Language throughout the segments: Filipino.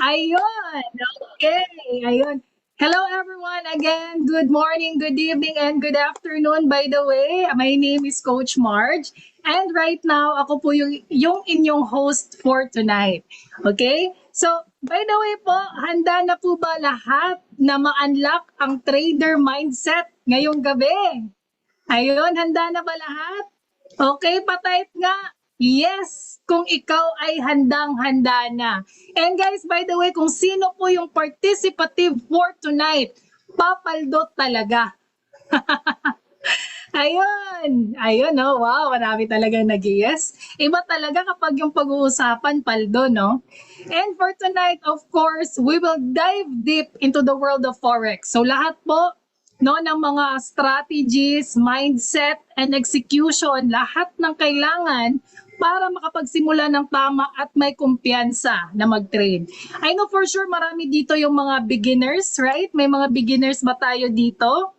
Ayun, okay, ayun. Hello everyone again. Good morning, good evening, and good afternoon by the way. My name is Coach Marge. And right now, ako po yung inyong host for tonight. Okay? So, by the way po, handa na po ba lahat na ma-unlock ang trader mindset ngayong gabi? Ayun, handa na ba lahat? Okay, pa-type nga. Yes, kung ikaw ay handang-handa na. And guys, by the way, kung sino po yung participative for tonight, papaldot talaga. Ayun, no? Wow, marami talagang nag-yes. Iba talaga kapag yung pag-uusapan, paldo, no? And for tonight, of course, we will dive deep into the world of Forex. So lahat po, no, ng mga strategies, mindset, and execution, lahat ng kailangan para makapagsimula ng tama at may kumpiyansa na mag-trade. I know for sure marami dito yung mga beginners, right? May mga beginners ba tayo dito?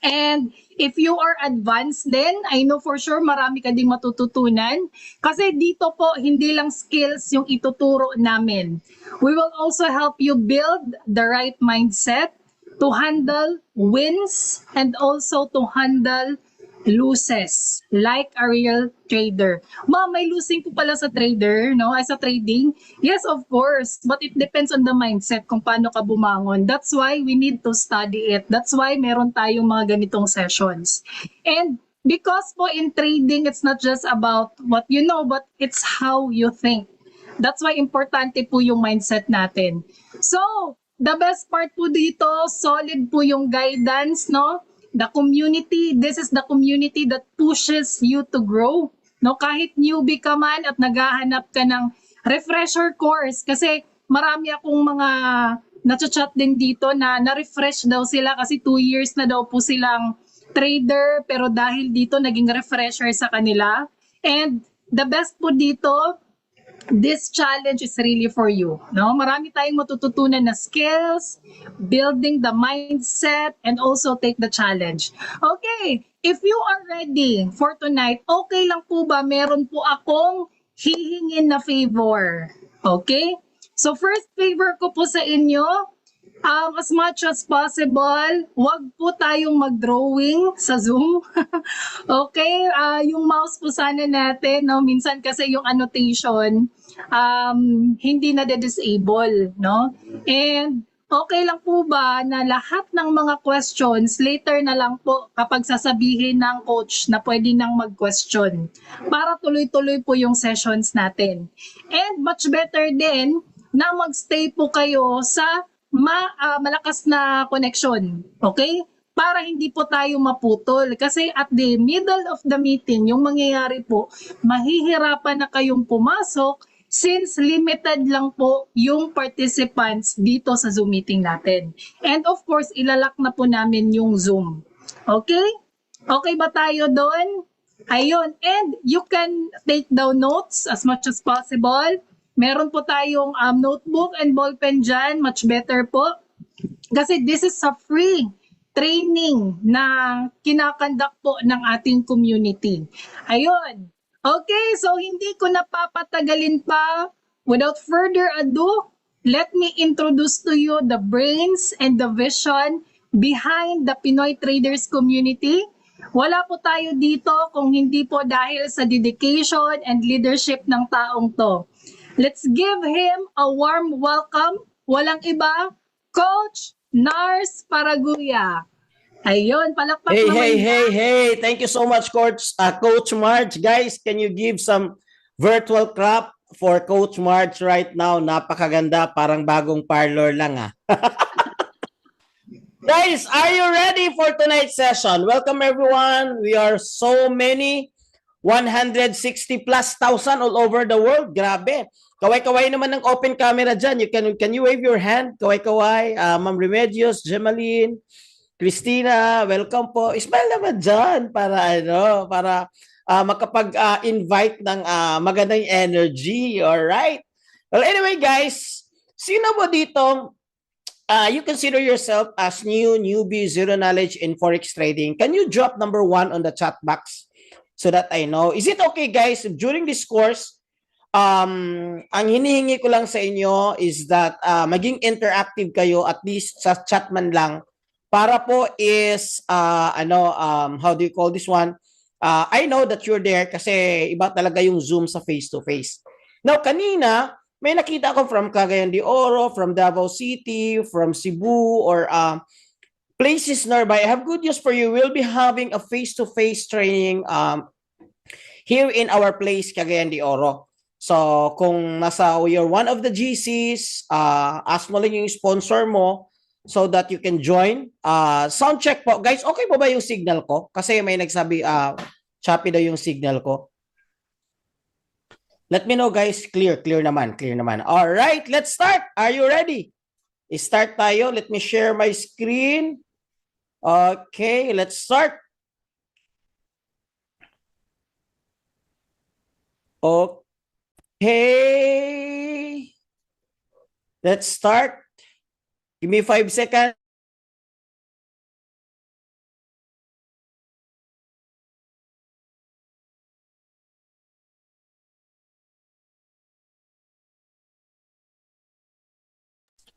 And if you are advanced then I know for sure marami ka ding matututunan. Kasi dito po, hindi lang skills yung ituturo namin. We will also help you build the right mindset to handle wins and also to handle loses like a real trader. Ma'am, may losing po pala sa trader, no? As a trading? Yes, of course. But it depends on the mindset kung paano ka bumangon. That's why we need to study it. That's why meron tayong mga ganitong sessions. And because po in trading, it's not just about what you know, but it's how you think. That's why importante po yung mindset natin. So, the best part po dito, solid po yung guidance, no? The community, this is the community that pushes you to grow. No, kahit newbie ka man at naghahanap ka ng refresher course kasi marami akong mga na-chat din dito na na-refresh daw sila kasi 2 years na daw po silang trader pero dahil dito naging refresher sa kanila. And the best po dito, this challenge is really for you. No? Marami tayong matututunan na skills, building the mindset, and also take the challenge. Okay, if you are ready for tonight, okay lang po ba meron po akong hihingin na favor? Okay? So first favor ko po sa inyo, as much as possible, wag po tayong mag-drawing sa Zoom. Okay? Yung mouse po sana natin, no? Minsan kasi yung annotation, hindi na disable, no? And okay lang po ba na lahat ng mga questions, later na lang po kapag sasabihin ng coach na pwede nang mag-question para tuloy-tuloy po yung sessions natin. And much better din na magstay po kayo sa malakas na connection. Okay? Para hindi po tayo maputol. Kasi at the middle of the meeting, yung mangyayari po, mahihirapan na kayong pumasok since limited lang po yung participants dito sa Zoom meeting natin. And of course, ilalak na po namin yung Zoom. Okay? Okay ba tayo doon? Ayun. And you can take down notes as much as possible. Meron po tayong notebook and ballpen dyan. Much better po. Kasi this is a free training na kinakandak po ng ating community. Ayun. Okay, so hindi ko napapatagalin pa. Without further ado, let me introduce to you the brains and the vision behind the Pinoy Traders community. Wala po tayo dito kung hindi po dahil sa dedication and leadership ng taong to. Let's give him a warm welcome. Walang iba, Coach Nars Paraguya. Ayun, palakpak Hey, naman hey, yan. hey, hey. Thank you so much, Coach Marge. Guys, can you give some virtual clap for Coach Marge right now? Napakaganda, parang bagong parlor lang ah. Guys, are you ready for tonight's session? Welcome everyone. We are so many, 160 plus thousand all over the world. Grabe. Kaway-kaway naman ng open camera dyan. Can you wave your hand? Kaway-kaway. Ma'am Remedios, Gemaline, Christina, welcome po. Ismail naman dyan para makapag-invite ng magandang energy. Alright? Well, anyway guys, sino mo dito you consider yourself as newbie, zero knowledge in Forex trading? Can you drop number 1 on the chat box so that I know? Is it okay guys, during this course, ang hinihingi ko lang sa inyo is that maging interactive kayo at least sa chat man lang para po is how do you call this one? I know that you're there kasi iba talaga yung Zoom sa face-to-face. Now, kanina, may nakita ko from Cagayan de Oro, from Davao City, from Cebu, or places nearby. I have good news for you. We'll be having a face-to-face training here in our place, Cagayan de Oro. So, kung you're one of the GCs, ask mo lang yung sponsor mo so that you can join. Sound check po. Guys, okay po ba yung signal ko? Kasi may nagsabi, choppy daw yung signal ko. Let me know, guys. Clear naman. All right, let's start. Are you ready? Start tayo. Let me share my screen. Okay, let's start. Okay. Let's start. Give me 5 seconds.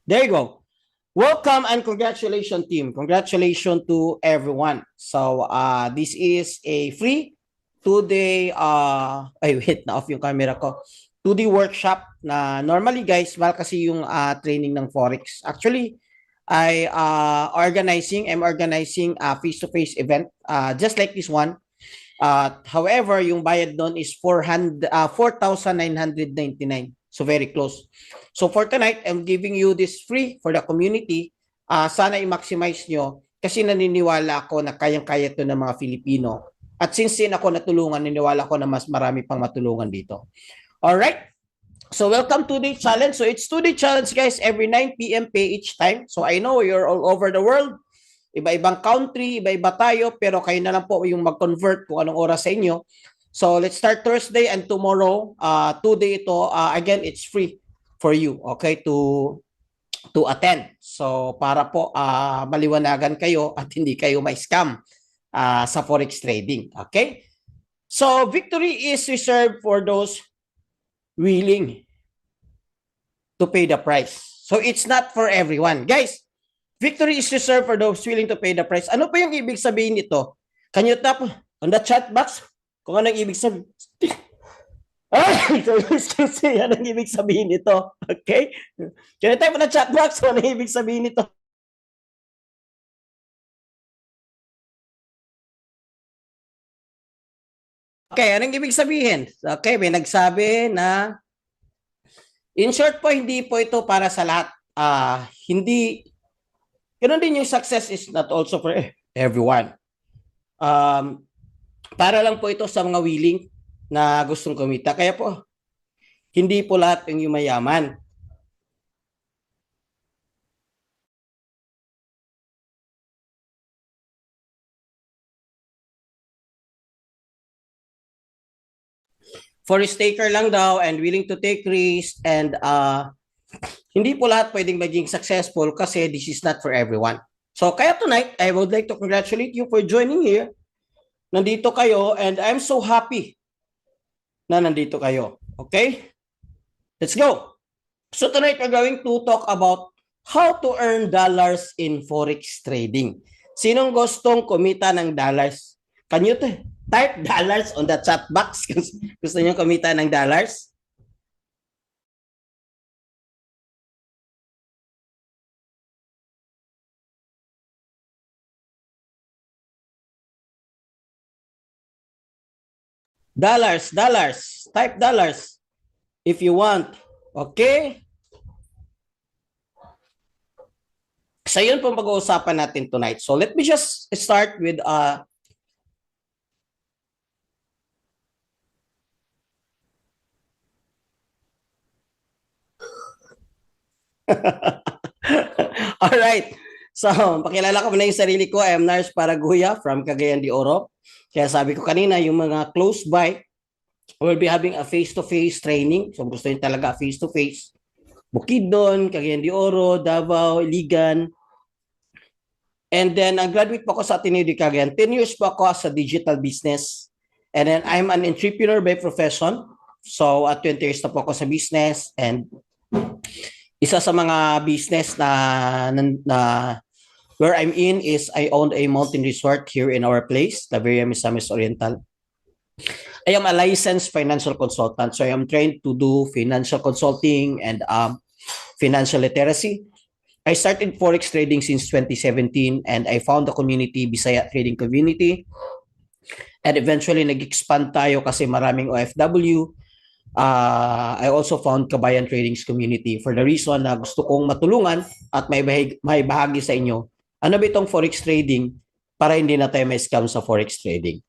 There you go. Welcome and congratulations, team. Congratulations to everyone. So, this is a free 2-day, wait, na-off yung camera ko. 2-day workshop na normally, guys, mahal kasi yung training ng Forex. Actually, I'm organizing a face-to-face event, just like this one. However, yung bayad doon is 4,999. So very close. So for tonight, I'm giving you this free for the community. Sana i-maximize nyo kasi naniniwala ako na kayang-kaya to ng mga Filipino. At since ako natulungan, naniniwala ko na mas marami pang matulungan dito. Alright? So welcome to the challenge. So it's 2-day challenge, guys, every 9 p.m. PH time. So I know you're all over the world. Iba-ibang country, iba-iba tayo, pero kayo na lang po yung mag-convert kung anong oras sa inyo. So let's start Thursday and tomorrow, 2-day ito. Again, it's free for you, okay, to attend. So para po maliwanagan kayo at hindi kayo may scam sa Forex trading, okay? So victory is reserved for those willing to pay the price. So it's not for everyone. Guys, victory is reserved for those willing to pay the price. Ano pa yung ibig sabihin nito? Can you tap on the chat box kung anong ibig sabihin? Anong ibig sabihin nito? Okay? Can you type on the chat box kung anong ibig sabihin nito? Okay, anong ibig sabihin? Okay, may nagsabi na in short po, hindi po ito para sa lahat. Hindi, ganoon din yung success is not also for everyone. Para lang po ito sa mga willing na gustong kumita. Kaya po, hindi po lahat yung mayaman. Forest taker lang daw and willing to take risks and hindi po lahat pwedeng maging successful kasi this is not for everyone. So kaya tonight, I would like to congratulate you for joining here. Nandito kayo and I'm so happy na nandito kayo. Okay? Let's go. So tonight, we're going to talk about how to earn dollars in Forex trading. Sinong gustong kumita ng dollars? Can you type dollars on the chat box? Gusto niyo kumita ng dollars? Dollars. Type dollars if you want. Okay? So yun po pag-uusapan natin tonight. So let me just start with all right. So, pakilala ko muna yung sarili ko. I am Nars Paraguya from Cagayan de Oro. Kaya sabi ko kanina, yung mga close by, we'll be having a face-to-face training. So, gusto nyo talaga face-to-face. Bukidnon, Cagayan de Oro, Davao, Iligan. And then, ang graduate po ako sa Ateneo de Cagayan. 10 years po ako sa digital business. And then, I'm an entrepreneur by profession. So, at 20 years na po ako sa business, and isa sa mga business na where I'm in is I own a mountain resort here in our place, Taveria, Misamis Oriental. I am a licensed financial consultant, so I am trained to do financial consulting and financial literacy. I started Forex trading since 2017, and I found the community, Bisaya Trading Community. And eventually, nag-expand tayo kasi maraming OFW. I also found Kabayan Tradings Community for the reason na gusto kong matulungan at may bahagi sa inyo. Ano ba itong Forex trading para hindi na tayo may scam sa Forex trading?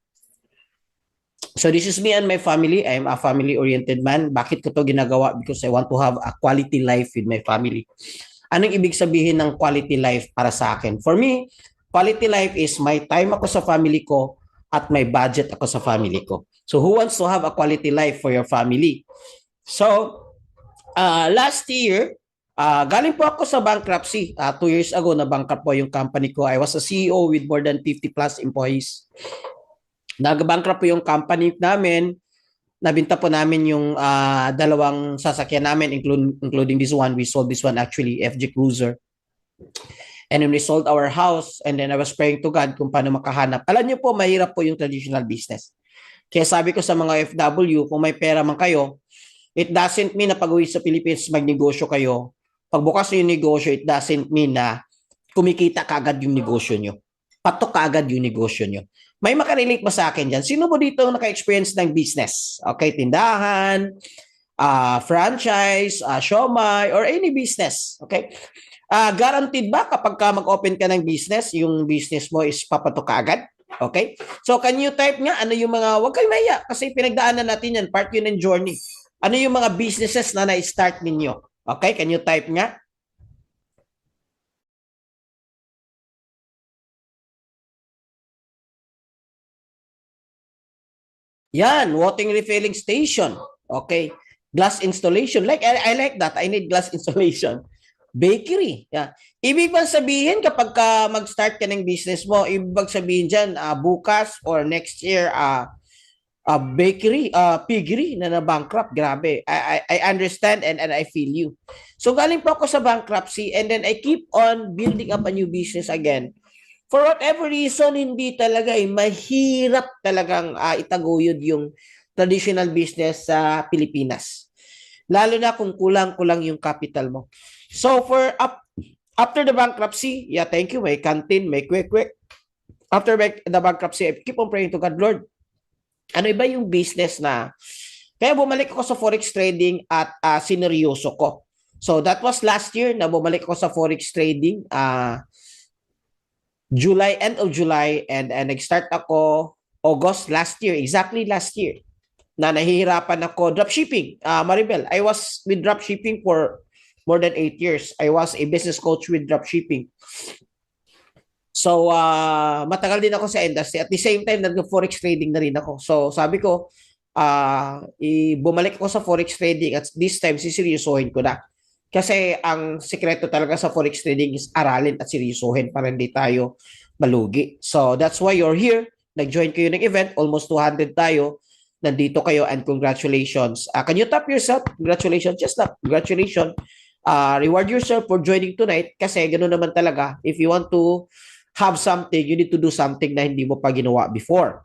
So this is me and my family. I am a family-oriented man. Bakit ko to ginagawa? Because I want to have a quality life with my family. Anong ibig sabihin ng quality life para sa akin? For me, quality life is my time ako sa family ko at may budget ako sa family ko. So who wants to have a quality life for your family? So last year, galing po ako sa bankruptcy. 2 years ago, na-bankrupt po yung company ko. I was a CEO with more than 50 plus employees. Nag-bankrupt po yung company namin. Nabinta po namin yung dalawang sasakyan namin, including this one. We sold this one actually, FG Cruiser. And then we sold our house, and then I was praying to God kung paano makahanap. Alam niyo po, mahirap po yung traditional business. Kaya sabi ko sa mga FW, kung may pera man kayo, it doesn't mean na pag-uwi sa Philippines, magnegosyo kayo. Pagbukas nyo yung negosyo, it doesn't mean na kumikita kaagad yung negosyo nyo. Patok kaagad yung negosyo nyo. May makarelate ba sa akin dyan? Sino mo dito naka-experience ng business? Okay, tindahan, franchise, siomai, or any business. Okay? Guaranteed ba kapag ka mag-open ka ng business, yung business mo is papatok kaagad? Okay? So, can you type nga ano yung mga, wag kayong mahiya kasi pinagdaanan natin yan, part yun ng journey. Ano yung mga businesses na na-start ninyo? Okay? Can you type nga? Yan, water refilling station. Okay. Glass installation. Like, I like that. I need glass installation. Bakery. Yeah. Ibig bang sabihin kapag ka mag-start ka ng business mo, ibig bang sabihin dyan, bukas or next year, bakery, piggery na na-bankrupt. Grabe. I understand and I feel you. So galing po ako sa bankruptcy, and then I keep on building up a new business again. For whatever reason, hindi talaga mahirap talagang itaguyod yung traditional business sa Pilipinas. Lalo na kung kulang-kulang yung capital mo. So after the bankruptcy, yeah, thank you, may canteen, may quick. After the bankruptcy, I keep on praying to God, Lord, ano ba yung business na kaya bumalik ako sa Forex trading at sineryoso ko. So that was last year na bumalik ako sa Forex trading, July, end of July, and nag-start ako August last year, exactly last year, na nahihirapan ako dropshipping. Maribel, I was with dropshipping for more than 8 years. I was a business coach with dropshipping. So, matagal din ako sa industry. At the same time, nag-forex trading na rin ako. So, sabi ko, bumalik ako sa forex trading at this time, siseryosohin ko na. Kasi ang sikreto talaga sa forex trading is aralin at seryosohin para hindi tayo malugi. So, that's why you're here. Nag-join kayo ng event. Almost 200 tayo. Nandito kayo, and congratulations. Can you tap yourself? Congratulations. Just tap. Congratulations. Reward yourself for joining tonight kasi ganoon naman talaga. If you want to have something, you need to do something na hindi mo pa ginawa before.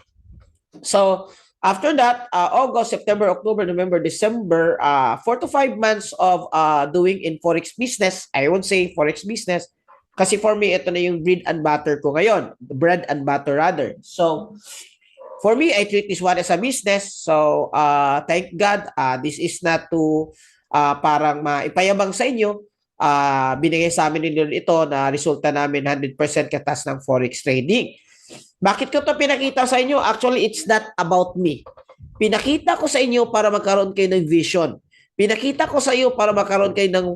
So, after that, August, September, October, November, December, 4 to 5 months of doing in Forex business. I would say Forex business. Kasi for me, ito na yung bread and butter ko ngayon. Bread and butter rather. So, for me, I treat this one as a business. So, thank God, this is not to parang maipayabang sa inyo. Binigay sa amin nila ito na resulta namin 100% katas ng Forex trading. Bakit ko to pinakita sa inyo? Actually, it's not about me. Pinakita ko sa inyo para magkaroon kayo ng vision. Pinakita ko sa iyo para magkaroon kayo ng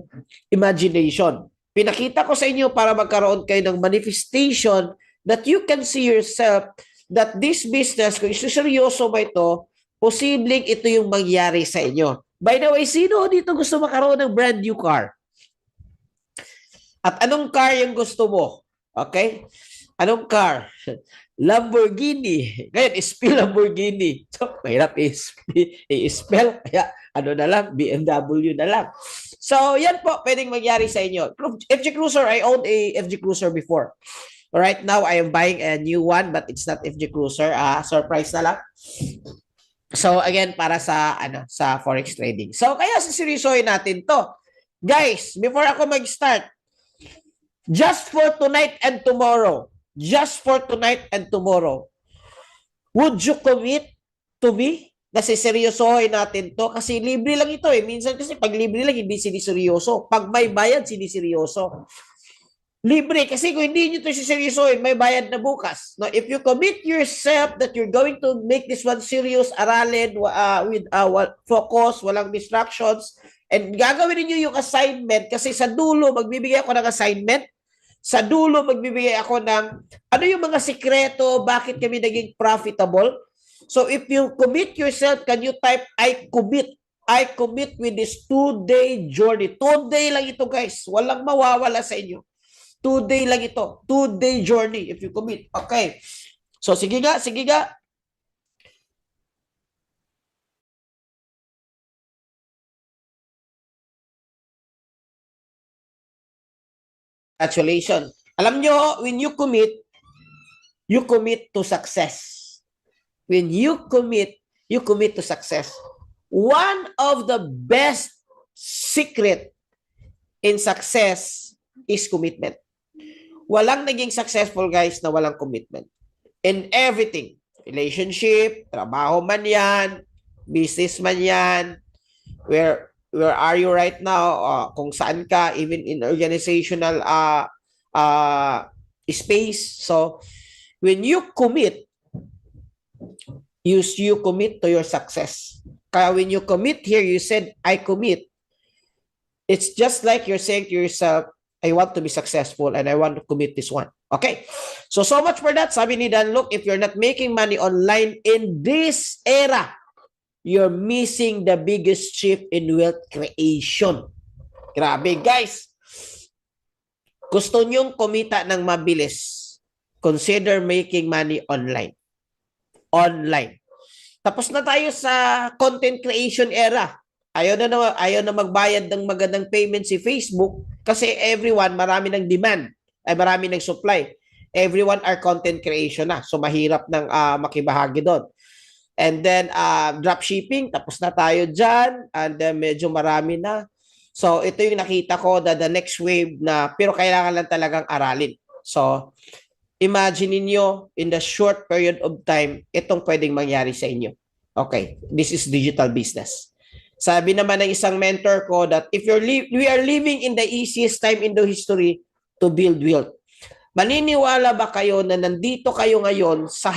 imagination. Pinakita ko sa inyo para magkaroon kayo ng manifestation that you can see yourself that this business, kung seryoso ba ito, posibleng ito yung mangyari sa inyo. By the way, sino dito gusto makaroon ng brand new car? At anong car yung gusto mo? Okay? Anong car? Lamborghini. Ngayon, spill Lamborghini. So, mahirap i-spell. Kaya, ano na lang, BMW na lang. So, yan po, pwedeng mangyari sa inyo. FG Cruiser, I owned a FG Cruiser before. Right now, I am buying a new one, but it's not FG Cruiser. Surprise na lang. So, again, para sa, sa Forex trading. So, kaya siseryosohin natin to. Guys, before ako mag-start, just for tonight and tomorrow, would you commit to me? Kasi seryosohin natin to. Kasi libre lang ito eh. Minsan kasi pag libre lang, hindi siniseryoso. Pag may bayad, siniseryoso. Libre. Kasi kung hindi nyo ito siseryosohin, may bayad na bukas. No, if you commit yourself that you're going to make this one serious, aralin, with focus, walang distractions, and gagawin niyo yung assignment kasi sa dulo, magbibigay ako ng assignment. Sa dulo, magbibigay ako ng ano yung mga sikreto, bakit kami naging profitable. So if you commit yourself, can you type, I commit. I commit with this 2-day journey. 2-day lang ito, guys. Walang mawawala sa inyo. 2-day lang ito. 2-day journey if you commit. Okay. So sige nga. Congratulations. Alam nyo, when you commit to success. When you commit to success. One of the best secret in success is commitment. Walang naging successful, guys, na walang commitment. In everything. Relationship, trabaho man yan, business man yan, where are you right now, kung saan ka, even in organizational space. So, when you commit, you commit to your success. Kaya when you commit here, you said, I commit. It's just like you're saying to yourself, I want to be successful and I want to commit this one. Okay? So much for that. Sabi ni Dan, look, if you're not making money online in this era, you're missing the biggest shift in wealth creation. Grabe, guys. Gusto nyong kumita ng mabilis, consider making money online. Tapos na tayo sa content creation era. Ayaw na magbayad ng magandang payment si Facebook kasi everyone, marami ng demand, ay marami ng supply. Everyone are content creation na. So mahirap nang makibahagi doon. And then dropshipping, tapos na tayo dyan, and medyo marami na. So ito yung nakita ko the next wave na, pero kailangan lang talagang aralin. So imagine niyo in the short period of time, itong pwedeng mangyari sa inyo. Okay, this is digital business. Sabi naman ng isang mentor ko that if we are living in the easiest time in the history to build wealth. Maniniwala ba kayo na nandito kayo ngayon sa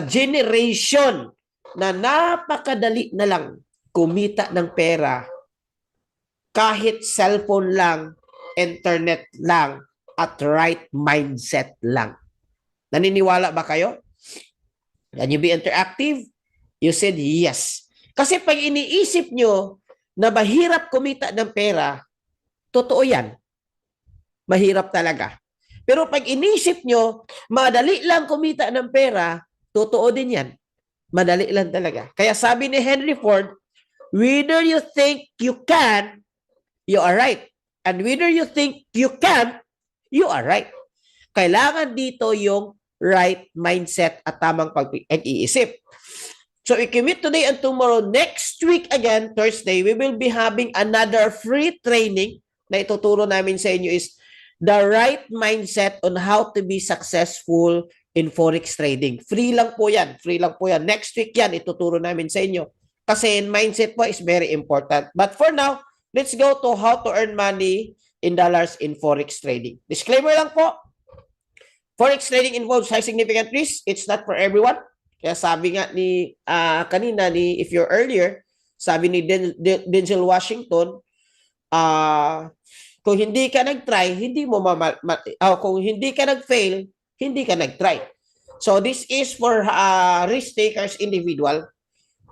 generation na napakadali na lang kumita ng pera kahit cellphone lang, internet lang, at right mindset lang? Naniniwala ba kayo? Can you be interactive? You said yes. Kasi pag iniisip nyo na mahirap kumita ng pera, totoo yan. Mahirap talaga. Pero pag inisip nyo, madali lang kumita ng pera, totoo din yan. Madali lang talaga. Kaya sabi ni Henry Ford, whether you think you can, you are right. And whether you think you can, you are right. Kailangan dito yung right mindset at tamang pag-iisip. So, we commit today and tomorrow. Next week again, Thursday, we will be having another free training na ituturo namin sa inyo is the right mindset on how to be successful in Forex trading. Free lang po yan. Next week yan, ituturo namin sa inyo. Kasi mindset po is very important. But for now, let's go to how to earn money in dollars in Forex trading. Disclaimer lang po. Forex trading involves high significant risk. It's not for everyone. Kaya sabi nga ni kanina if you're earlier, sabi ni Denzel Washington, kung hindi ka nag-try, kung hindi ka nag-fail, hindi ka nag-try. So this is for risk takers individual.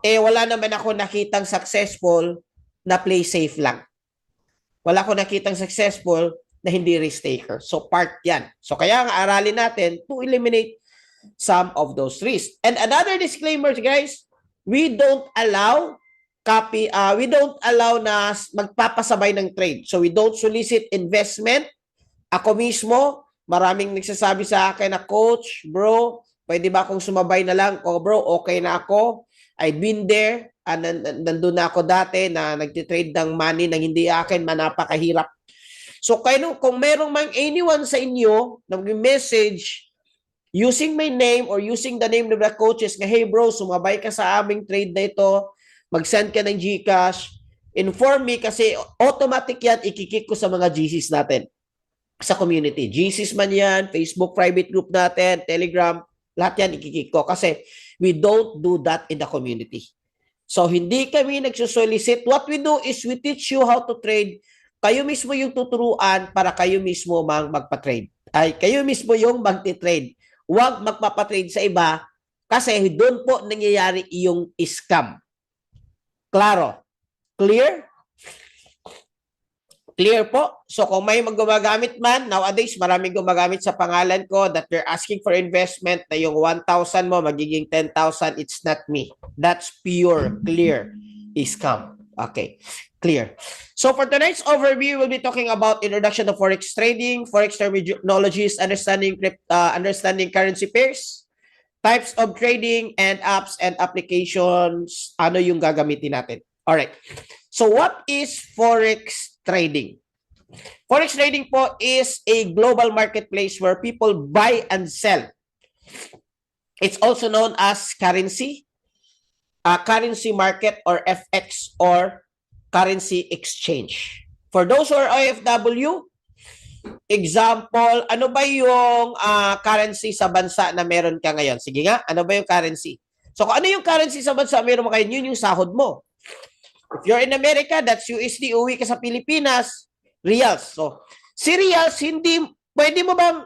Wala naman ako nakitang successful na play safe lang. Wala ko nakitang successful na hindi risk taker. So part yan. So kaya nga aralin natin to eliminate some of those risks. And another disclaimer, guys, we don't allow na magpapasabay ng trade. So we don't solicit investment. Ako mismo, maraming nagsasabi sa akin na, coach, bro, pwede ba akong sumabay na lang? O bro, okay na ako. I've been there. Nandun na ako dati na nagtitrade ng money na hindi akin, manapakahirap. So kung merong anyone sa inyo na mag-message using my name or using the name of the coaches nga, hey bro, sumabay ka sa aming trade na ito, mag-send ka ng GCash, inform me kasi automatic yan, ikikik ko sa mga GCs natin sa community. GCs man yan, Facebook private group natin, Telegram, lahat yan ikikik ko kasi we don't do that in the community. So hindi kami nagsusolicit. What we do is we teach you how to trade. Kayo mismo yung tuturuan para kayo mismo magpa-trade. Kayo mismo yung magti-trade. Huwag magpapatrade sa iba kasi doon po nangyayari yung scam. Klaro? Clear? Clear po? So kung may gumagamit man, nowadays maraming gumagamit sa pangalan ko that they're asking for investment na yung 1,000 mo magiging 10,000, it's not me. That's pure, clear scam. Okay, clear. So for tonight's overview, we'll be talking about introduction to forex trading, forex terminologies, understanding currency pairs, types of trading, and apps and applications. Ano yung gagamitin natin? All right. So what is forex trading? Forex trading po is a global marketplace where people buy and sell. It's also known as currency market or FX or currency exchange. For those who are OFW, example, ano ba yung currency sa bansa na meron ka ngayon? Sige nga, ano ba yung currency? So kung ano yung currency sa bansa meron mo kayo, yun yung sahod mo. If you're in America, that's USD. Uwi ka sa Pilipinas, reals. So, si reals, pwede mo bang,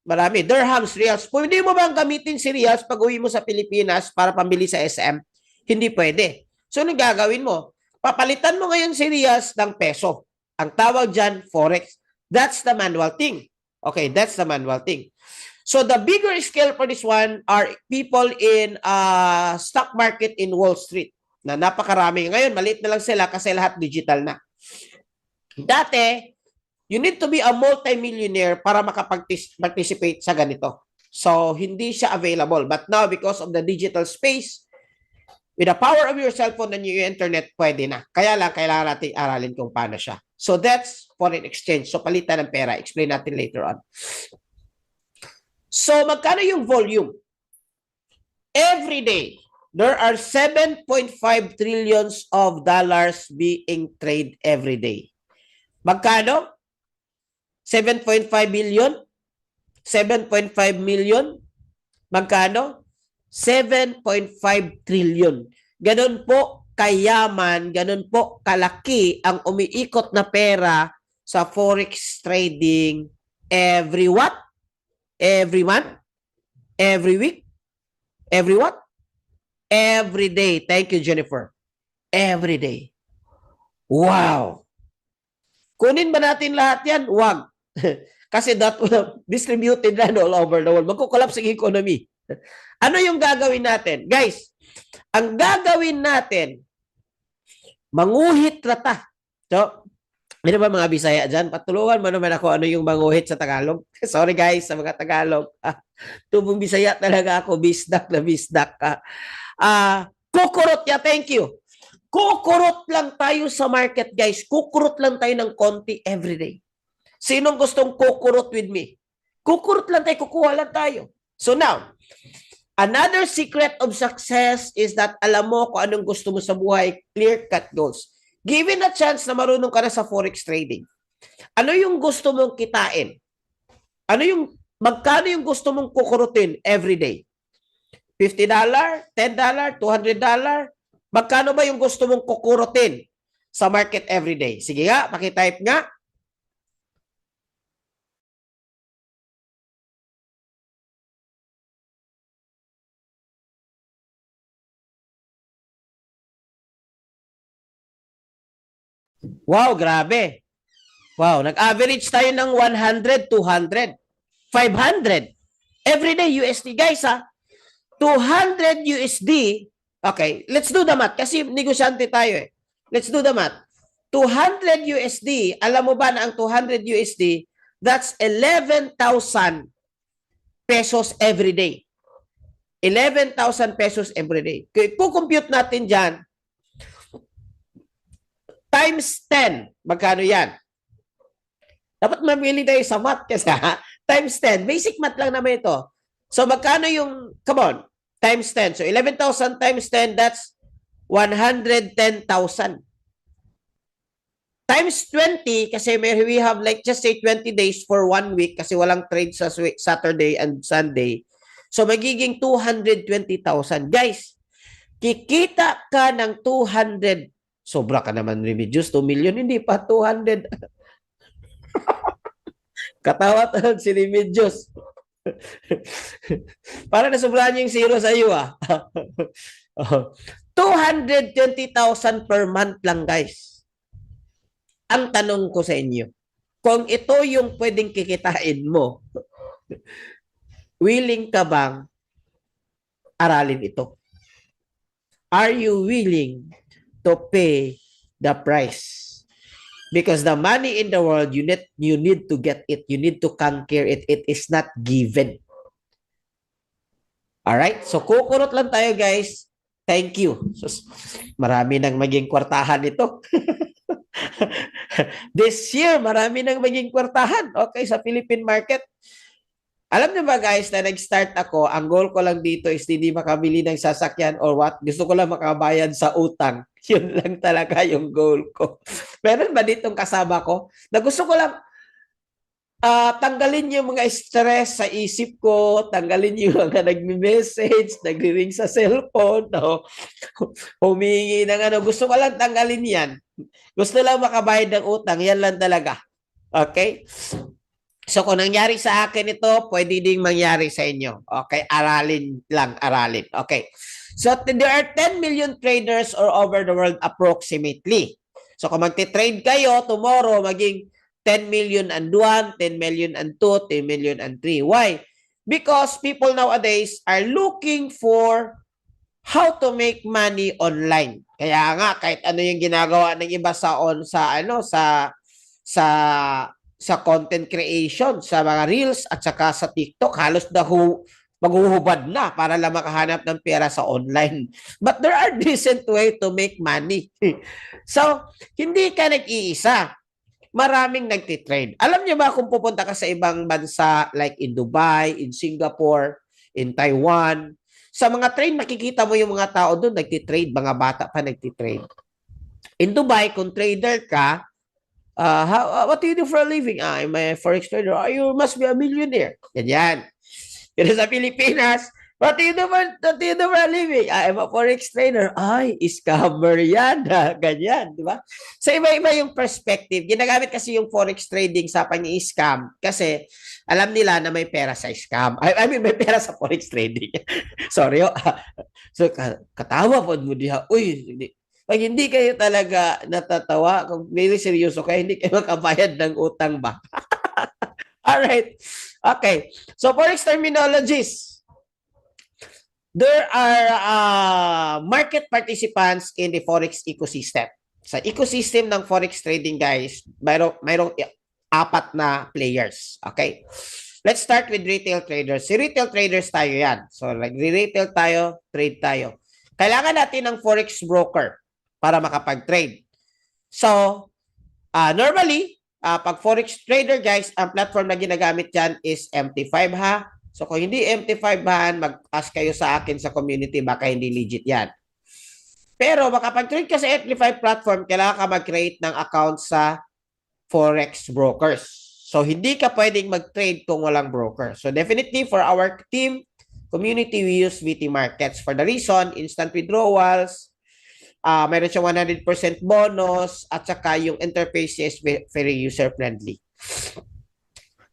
marami, dirhams, reals, pwede mo bang gamitin si reals pag uwi mo sa Pilipinas para pambili sa SM? Hindi pwede. So, anong gagawin mo? Papalitan mo ngayon si reals ng peso. Ang tawag dyan, forex. That's the manual thing. Okay, that's the manual thing. So, the bigger scale for this one are people in stock market in Wall Street na napakarami. Ngayon, maliit na lang sila kasi lahat digital na. Dati, you need to be a multi-millionaire para makapag-participate sa ganito. So, hindi siya available. But now, because of the digital space, with the power of your cellphone and your internet, pwede na. Kaya lang, kailangan natin aralin kung paano siya. So, that's foreign exchange. So, palitan ng pera. Explain natin later on. So, magkano yung volume? Every day, there are 7.5 trillions of dollars being traded every day. Magkano? 7.5 billion? 7.5 million? Magkano? 7.5 trillion. Ganun po kayaman, ganun po kalaki ang umiikot na pera sa forex trading every what? Every month? Every week? Every what? Every day. Thank you, Jennifer. Every day. Wow. Kunin ba natin lahat yan? Wag. Kasi that will have distributed na all over the world. Magkukolapse ang economy. Ano yung gagawin natin? Guys, ang gagawin natin, manguhit rata. So, ano ba mga Bisaya dyan? Patulungan mo naman ako ano yung manguhit sa Tagalog. Sorry guys sa mga Tagalog. Tubong Bisaya talaga ako. Bisdak na bisdak. Kukurot ya, thank you. Kukurot lang tayo sa market, guys. Kukurot lang tayo ng konti everyday. Sinong gustong kukurot with me? Kukurot lang tayo, kukuha lang tayo. So now, another secret of success is that alam mo kung anong gusto mo sa buhay, clear-cut goals. Given a chance na marunong ka na sa forex trading, ano yung gusto mong kitain? Magkano yung gusto mong kukurutin everyday? $50, $10, $200? Magkano ba yung gusto mong kukurutin sa market everyday? Sige nga, pakitype nga. Wow, grabe. Wow, nag-average tayo ng 100, 200, 500 everyday USD, guys, ha. 200 USD. Okay, let's do the math kasi negosyante tayo eh. Let's do the math. 200 USD, alam mo ba na ang 200 USD, that's 11,000 pesos every day. 11,000 pesos every day. Kung compute natin dyan, times 10, magkano yan? Dapat mamili tayo sa math kasi times 10. Basic math lang naman ito. So magkano yung, come on, times 10. So 11,000 times 10, that's 110,000. Times 20, kasi we have like just say 20 days for 1 week kasi walang trade sa Saturday and Sunday. So magiging 220,000. Guys, kikita ka ng 200. Sobra ka naman, Remedios. 2 million, hindi pa 200. Katawa talaga si Remedios. Para nasobrahan yung zero sa iyo, ah. 220,000 per month lang, guys. Ang tanong ko sa inyo, kung ito yung pwedeng kikitain mo, willing ka bang aralin ito? Are you willing to pay the price? Because the money in the world, you need to get it. You need to conquer it. It is not given. Alright? So, kukurot lang tayo, guys. Thank you. So, marami nang maging kwartahan ito. This year, marami nang maging kwartahan. Okay, sa Philippine market. Alam niyo ba, guys, na nag-start ako, ang goal ko lang dito is hindi makabili ng sasakyan or what. Gusto ko lang makabayad sa utang. Yun lang talaga yung goal ko. Meron ba ditong kasama ko na gusto ko lang tanggalin yung mga stress sa isip ko, tanggalin yung mga nagme-message, nagre-ring sa cellphone, no? Humingi ng ano. Gusto ko lang tanggalin yan. Gusto lang makabayad ng utang. Yan lang talaga. Okay? So, kung nangyari sa akin ito, pwede ding mangyari sa inyo. Okay? Aralin lang, aralin. Okay. So, there are 10 million traders all over the world approximately. So, kung magti-trade kayo, tomorrow, maging 10 million and 1, 10 million and 2, 10 million and 3. Why? Because people nowadays are looking for how to make money online. Kaya nga, kahit ano yung ginagawa ng iba sa content creation, sa mga reels at saka sa TikTok, halos maghuhubad na para lang makahanap ng pera sa online. But there are decent way to make money. So, hindi ka nag-iisa. Maraming nagtitrade. Alam niyo ba kung pupunta ka sa ibang bansa like in Dubai, in Singapore, in Taiwan, sa mga trade makikita mo yung mga tao doon nagtitrade, mga bata pa nagtitrade. In Dubai, kung trader ka, what do you do for a living? I'm a forex trader. You must be a millionaire. Ganyan. Pero sa Pilipinas, what do you do for a living? I'm a forex trader. Ay, scammer yan. Ganyan, di ba? So, iba-iba yung perspective. Ginagamit kasi yung forex trading sa pang-i-scam kasi alam nila na may pera sa scam. I mean, may pera sa forex trading. Sorry. So, katawa po mo diha. Uy, pag hindi kayo talaga natatawa, kung really seryoso kayo, hindi kayo makabayad ng utang ba? Alright. Okay. So, forex terminologies. There are market participants in the forex ecosystem. Sa ecosystem ng forex trading, guys, mayroong 4 na players. Okay? Let's start with retail traders. Si retail traders tayo yan. So, like, retail tayo, trade tayo. Kailangan natin ng forex broker para makapag-trade. So, normally, pag forex trader, guys, ang platform na ginagamit dyan is MT5, ha? So, kung hindi MT5, mag-ask kayo sa akin sa community, baka hindi legit yan. Pero, makapag-trade ka sa MT5 platform, kailangan ka mag-create ng account sa forex brokers. So, hindi ka pwedeng mag-trade kung walang broker. So, definitely, for our team, community, we use VT Markets. For the reason, instant withdrawals, mayroon siya 100% bonus, at saka yung interface is very user-friendly.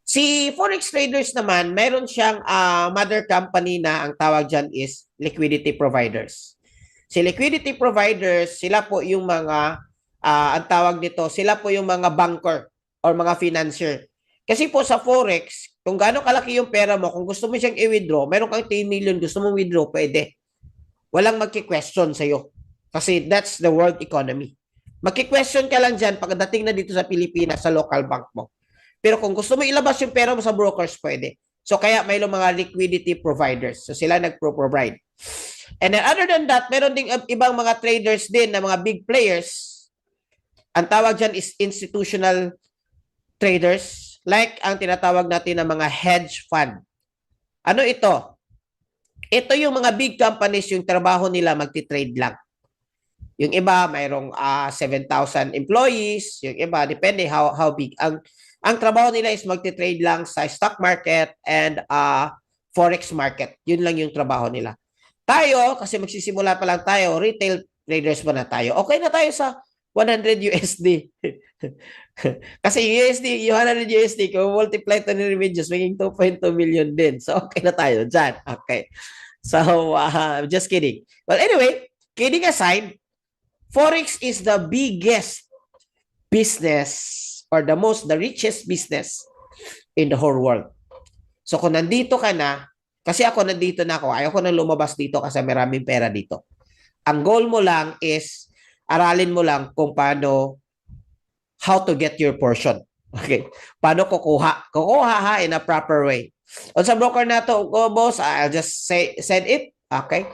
Si Forex Traders naman, mayroon siyang mother company na ang tawag dyan is liquidity providers. Si liquidity providers, sila po yung mga, ang tawag nito, sila po yung mga banker or mga financier. Kasi po sa Forex, kung gaano kalaki yung pera mo, kung gusto mo siyang i-withdraw, meron kang 10 million, gusto mong withdraw, pwede. Walang magki-question sa'yo. Kasi that's the world economy. Magki-question ka lang dyan pagdating na dito sa Pilipinas, sa local bank mo. Pero kung gusto mo ilabas yung pera mo sa brokers, pwede. So kaya may mga liquidity providers. So sila nagpro-provide. And then other than that, meron ding ibang mga traders din na mga big players. Ang tawag dyan is institutional traders. Like ang tinatawag natin na mga hedge fund. Ano ito? Ito yung mga big companies, yung trabaho nila magti-trade lang. Yung iba, mayroong 7,000 employees. Yung iba, depende how big. Ang trabaho nila is magti-trade lang sa stock market and forex market. Yun lang yung trabaho nila. Tayo, kasi magsisimula pa lang tayo, retail traders ba na tayo? Okay na tayo sa 100 USD. Kasi USD, yung 100 USD, kung multiply to ni Remedios, maging 2.2 million din. So, okay na tayo dyan. Okay. So, just kidding. Well, anyway, kidding aside, Forex is the biggest business or the richest business in the whole world. So, kung nandito ka na, kasi ako nandito na ako, ayaw ko na lumabas dito kasi maraming pera dito. Ang goal mo lang is, aralin mo lang kung paano, how to get your portion. Okay? Paano kukuha? Kukuha ha in a proper way. O sa broker na to, boss, I'll just said it. Okay?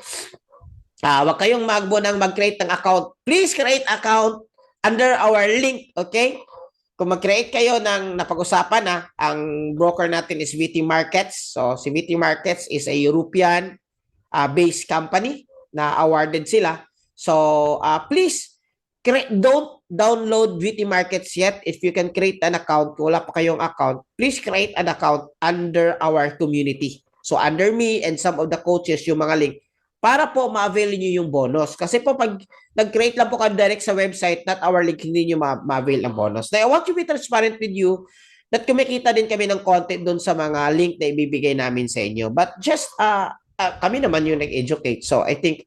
Wag kayong mag-create ng account. Please create account under our link. Okay? Kung mag-create kayo ng napag-usapan na, ang broker natin is VT Markets. So, si VT Markets is a European based company na awarded sila. So, please, don't download VT Markets yet. If you can create an account, kung wala pa kayong account, please create an account under our community. So, under me and some of the coaches, yung mga link, para po ma-avail nyo yung bonus. Kasi po, pag nag-create lang po kayo direct sa website, not our link, hindi nyo ma-avail ang bonus. Now, I want to be transparent with you that kumikita din kami ng content doon sa mga link na ibibigay namin sa inyo. But just, kami naman yung nag-educate. So, I think,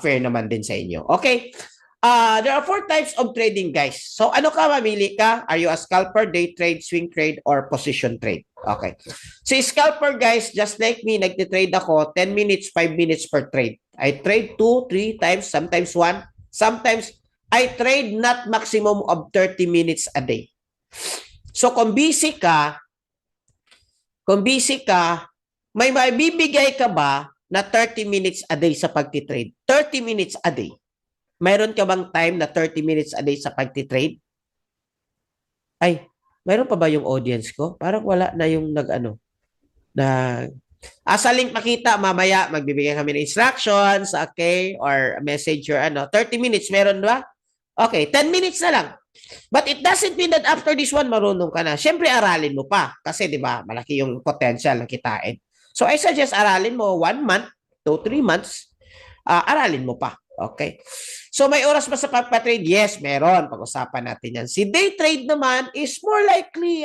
fair naman din sa inyo. Okay. There are 4 types of trading, guys. So, ano ka, mamili ka? Are you a scalper, day trade, swing trade, or position trade? Okay. So, scalper, guys, just like me, nagtitrade ako 10 minutes, 5 minutes per trade. I trade 2, 3 times, sometimes 1. Sometimes, I trade not maximum of 30 minutes a day. So, kung busy ka, may bibigay ka ba na 30 minutes a day sa pagtitrade? 30 minutes a day. Mayroon ka bang time na 30 minutes a day sa pagtitrade? Ay, mayroon pa ba yung audience ko? Parang wala na yung sa link makita, mamaya magbibigay kami ng instructions, okay? Or message or 30 minutes, meron ba? Okay, 10 minutes na lang. But it doesn't mean that after this one, marunong ka na. Siyempre, aralin mo pa. Kasi, di ba, malaki yung potential na kitain. So, I suggest aralin mo 1 month to 3 months. Aralin mo pa. Okay? So, may oras ba sa pagpa-trade? Yes, meron. Pag-usapan natin yan. Si day trade naman is more likely,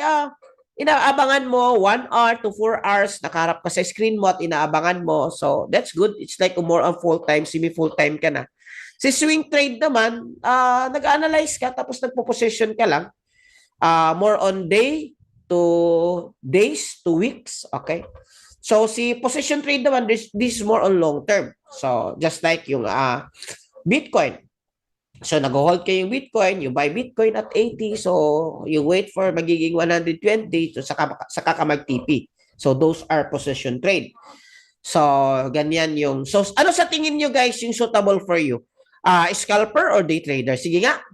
inaabangan mo 1 hour to 4 hours, nakaharap ka sa screen mo at inaabangan mo. So, that's good. It's like more on full-time, semi-full-time ka na. Si swing trade naman, nag-analyze ka tapos nagpo-position ka lang. More on day to days to weeks. Okay? So, si position trade naman, this is more on long term. So, just like yung Bitcoin. So, nag-hold kayo yung Bitcoin, you buy Bitcoin at 80, so you wait for magiging 120, so saka ka mag-TP. So, those are position trade. So, ganyan yung... So, ano sa tingin nyo guys yung suitable for you? Scalper or day trader? Sige nga,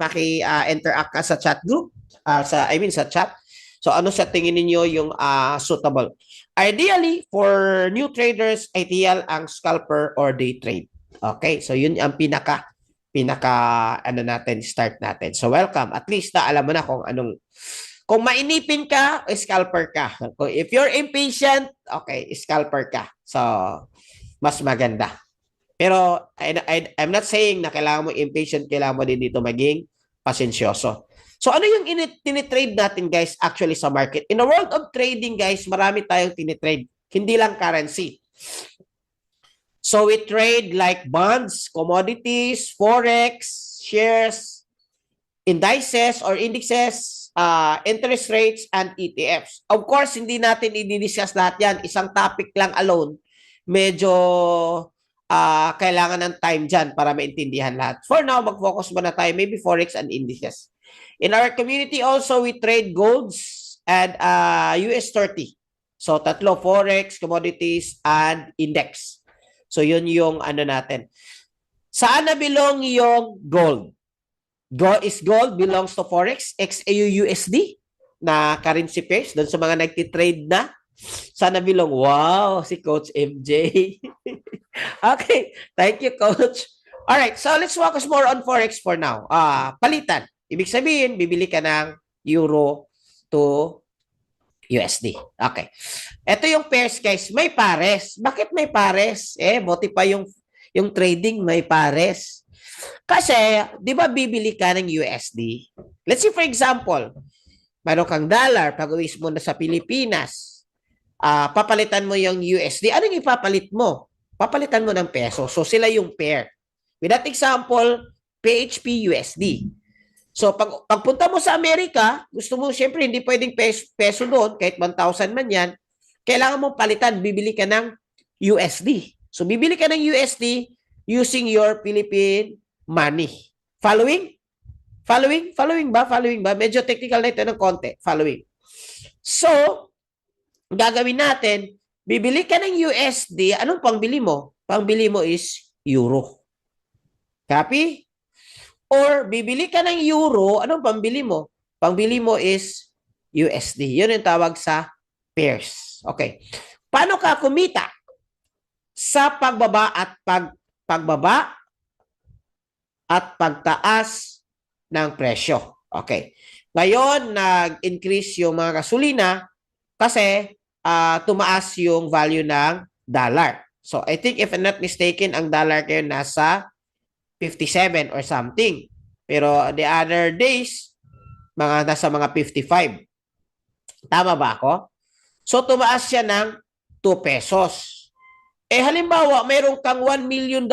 interact ka sa chat group, sa chat. So, ano sa tingin niyo yung suitable? Ideally, for new traders, ideal ang scalper or day trade. Okay, so yun ang pinaka start natin. So, welcome. At least na alam mo na kung mainipin ka, scalper ka. If you're impatient, okay, scalper ka. So, mas maganda. Pero, I'm not saying na kailangan mo impatient, kailangan mo din dito maging pasensyoso. So, ano yung tinitrade natin, guys, actually sa market? In the world of trading, guys, marami tayong tinitrade. Hindi lang currency. So, we trade like bonds, commodities, forex, shares, indices or indexes, interest rates, and ETFs. Of course, hindi natin i-discuss lahat yan. Isang topic lang alone. Medyo kailangan ng time dyan para maintindihan lahat. For now, mag-focus muna tayo maybe Forex and indices. In our community also, we trade golds and US 30. So, tatlo, Forex, commodities, and index. So, yun yung ano natin. Saan na belong yung gold? Gold belongs to Forex, XAU USD na currency pairs. Doon sa mga nagtitrade na. Saan na belong? Wow, si Coach MJ. Okay, thank you, Coach. Alright, so let's focus more on Forex for now. Palitan. Ibig sabihin, bibili ka ng Euro to USD. Okay. Ito yung pairs, guys. May pares. Bakit may pares? Buti pa yung trading may pares. Kasi, di ba bibili ka ng USD? Let's say for example, mayroon kang dollar, pag-uwis mo na sa Pilipinas, papalitan mo yung USD. Anong ipapalit mo? Papalitan mo ng peso. So, sila yung pair. With that example, PHP USD. So, pagpunta mo sa Amerika, gusto mo, syempre, hindi pwedeng peso doon, kahit 1,000 man yan, kailangan mong palitan, bibili ka ng USD. So, bibili ka ng USD using your Philippine money. Following? Following ba? Medyo technical na ito ng konti. Following. So, gagawin natin, bibili ka ng USD, anong pangbili mo? Pangbili mo is Euro. Copy? Or bibili ka ng Euro, anong pambili mo? Pangbili mo is USD. Yun yung tawag sa pairs. Okay. Paano ka kumita? Sa pagbaba at pagtaas ng presyo. Okay. Ngayon, nag-increase yung mga gasolina kasi tumaas yung value ng dollar. So, I think if I'm not mistaken, ang dollar kayo nasa 57 or something. Pero the other days, nasa mga 55. Tama ba ako? So, tumaas siya ng 2 pesos. Halimbawa, mayroon kang $1 million.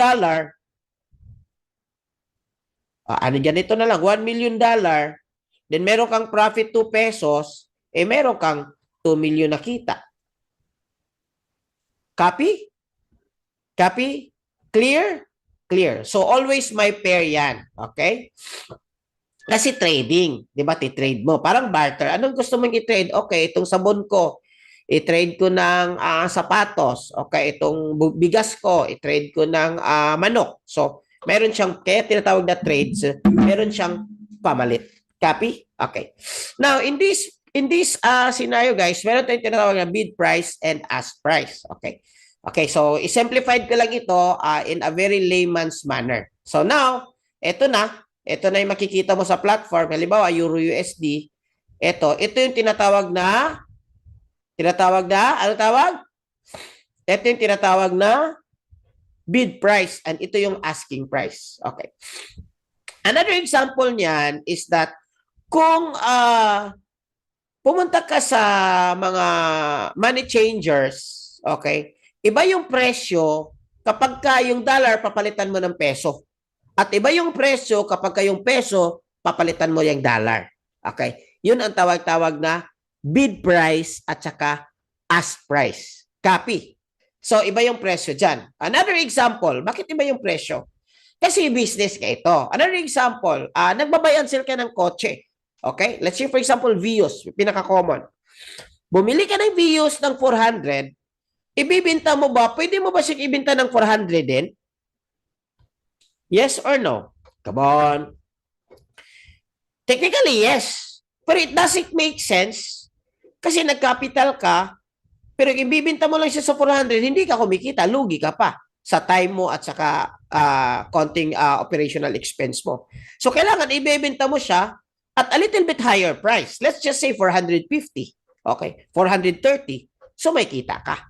Ganito na lang, $1 million. Then, meron kang profit 2 pesos. Meron kang 2 million na kita. Copy? Copy? Clear? Clear. So, always may pair yan. Okay? Kasi trading. Di ba? Titrade mo. Parang barter. Anong gusto mong i-trade? Okay, itong sabon ko. I-trade ko ng sapatos. Okay, itong bigas ko. I-trade ko ng manok. So, meron siyang, kaya tinatawag na trades, meron siyang pamalit. Copy? Okay. Now, in this scenario, guys, meron tayong tinatawag na bid price and ask price. Okay. Okay, so i-simplified ko lang ito in a very layman's manner. So now, ito na yung makikita mo sa platform, halimbawa Euro USD. Ito yung tinatawag na ano tawag? Ito yung tinatawag na bid price and ito yung asking price. Okay. Another example niyan is that kung pumunta ka sa mga money changers, okay? Iba yung presyo kapag yung dollar papalitan mo ng peso. At iba yung presyo kapag yung peso papalitan mo yung dollar. Okay? Yun ang tawag-tawag na bid price at saka ask price. Copy. So, iba yung presyo dyan. Another example, bakit iba yung presyo? Kasi business ka ito. Another example, nagbabuy and sell ka ng kotse. Okay? Let's say for example, Vios, pinaka-common. Bumili ka ng Vios ng 400, ibibenta mo ba? Pwede mo ba siyang ibenta ng 400 din? Yes or no? Come on. Technically, yes. Pero it doesn't make sense. Kasi nag-capital ka, pero ibibenta mo lang siya sa 400, hindi ka kumikita, lugi ka pa sa time mo at saka konting operational expense mo. So, kailangan ibibenta mo siya at a little bit higher price. Let's just say 450. Okay, 430. So, may kita ka.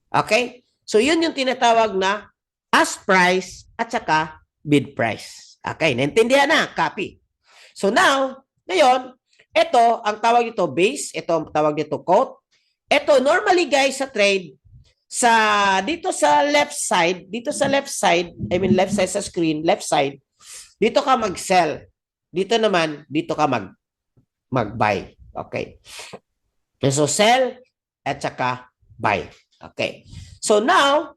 Okay? So, yun yung tinatawag na ask price at saka bid price. Okay, naintindihan na? Copy. So, now, ngayon, ito, ang tawag nito base, ito ang tawag nito quote. Ito, normally guys sa trade, dito sa left side, I mean left side sa screen, left side, dito ka mag-sell. Dito naman, dito ka mag-buy. Okay. So sell at saka buy. Okay. So now,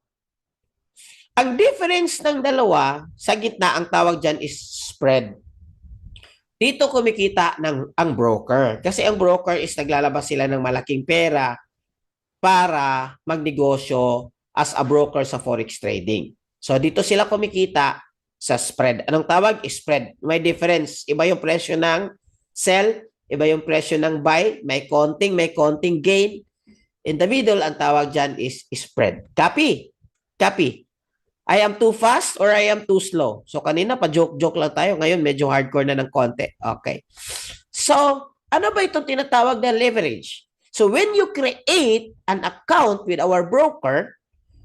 ang difference ng dalawa sa gitna, ang tawag dyan is spread. Dito kumikita ang broker. Kasi ang broker is naglalabas sila ng malaking pera para magnegosyo as a broker sa forex trading. So dito sila kumikita sa spread. Anong tawag? Spread. May difference. Iba yung presyo ng sell, iba yung presyo ng buy, may konting gain. In the middle, ang tawag dyan is spread. Copy. Copy. I am too fast or I am too slow? So kanina pa joke-joke lang tayo. Ngayon medyo hardcore na ng konti. Okay. So, ano ba itong tinatawag na leverage? So when you create an account with our broker,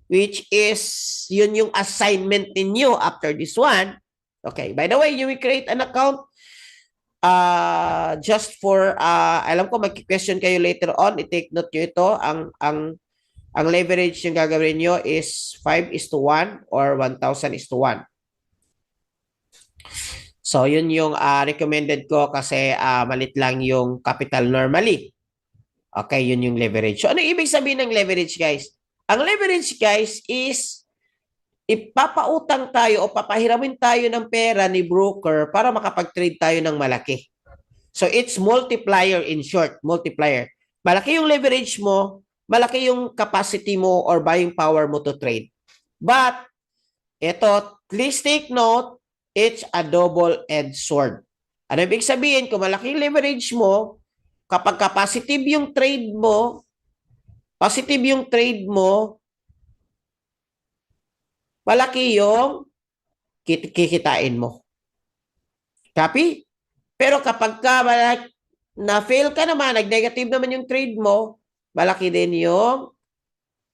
which is yun yung assignment ninyo after this one. Okay. By the way, you will create an account just for alam ko mag-question kayo later on. I-take note nyo ito. Ang leverage yung gagawin nyo is 5:1 or 1,000:1. So, yun yung recommended ko kasi malit lang yung capital normally. Okay, yun yung leverage. So, ano ibig sabihin ng leverage, guys? Ang leverage, guys, is ipapautang tayo o papahiramin tayo ng pera ni broker para makapag-trade tayo ng malaki. So, it's multiplier in short, multiplier. Malaki yung leverage mo, malaki yung capacity mo or buying power mo to trade. But, ito, please take note, it's a double-edged sword. Ano ibig sabihin? Kung malaki yung leverage mo, kapag positive yung trade mo, malaki yung kikitain mo. Copy? Pero kapag na-fail ka naman, nag-negative naman yung trade mo, malaki din yung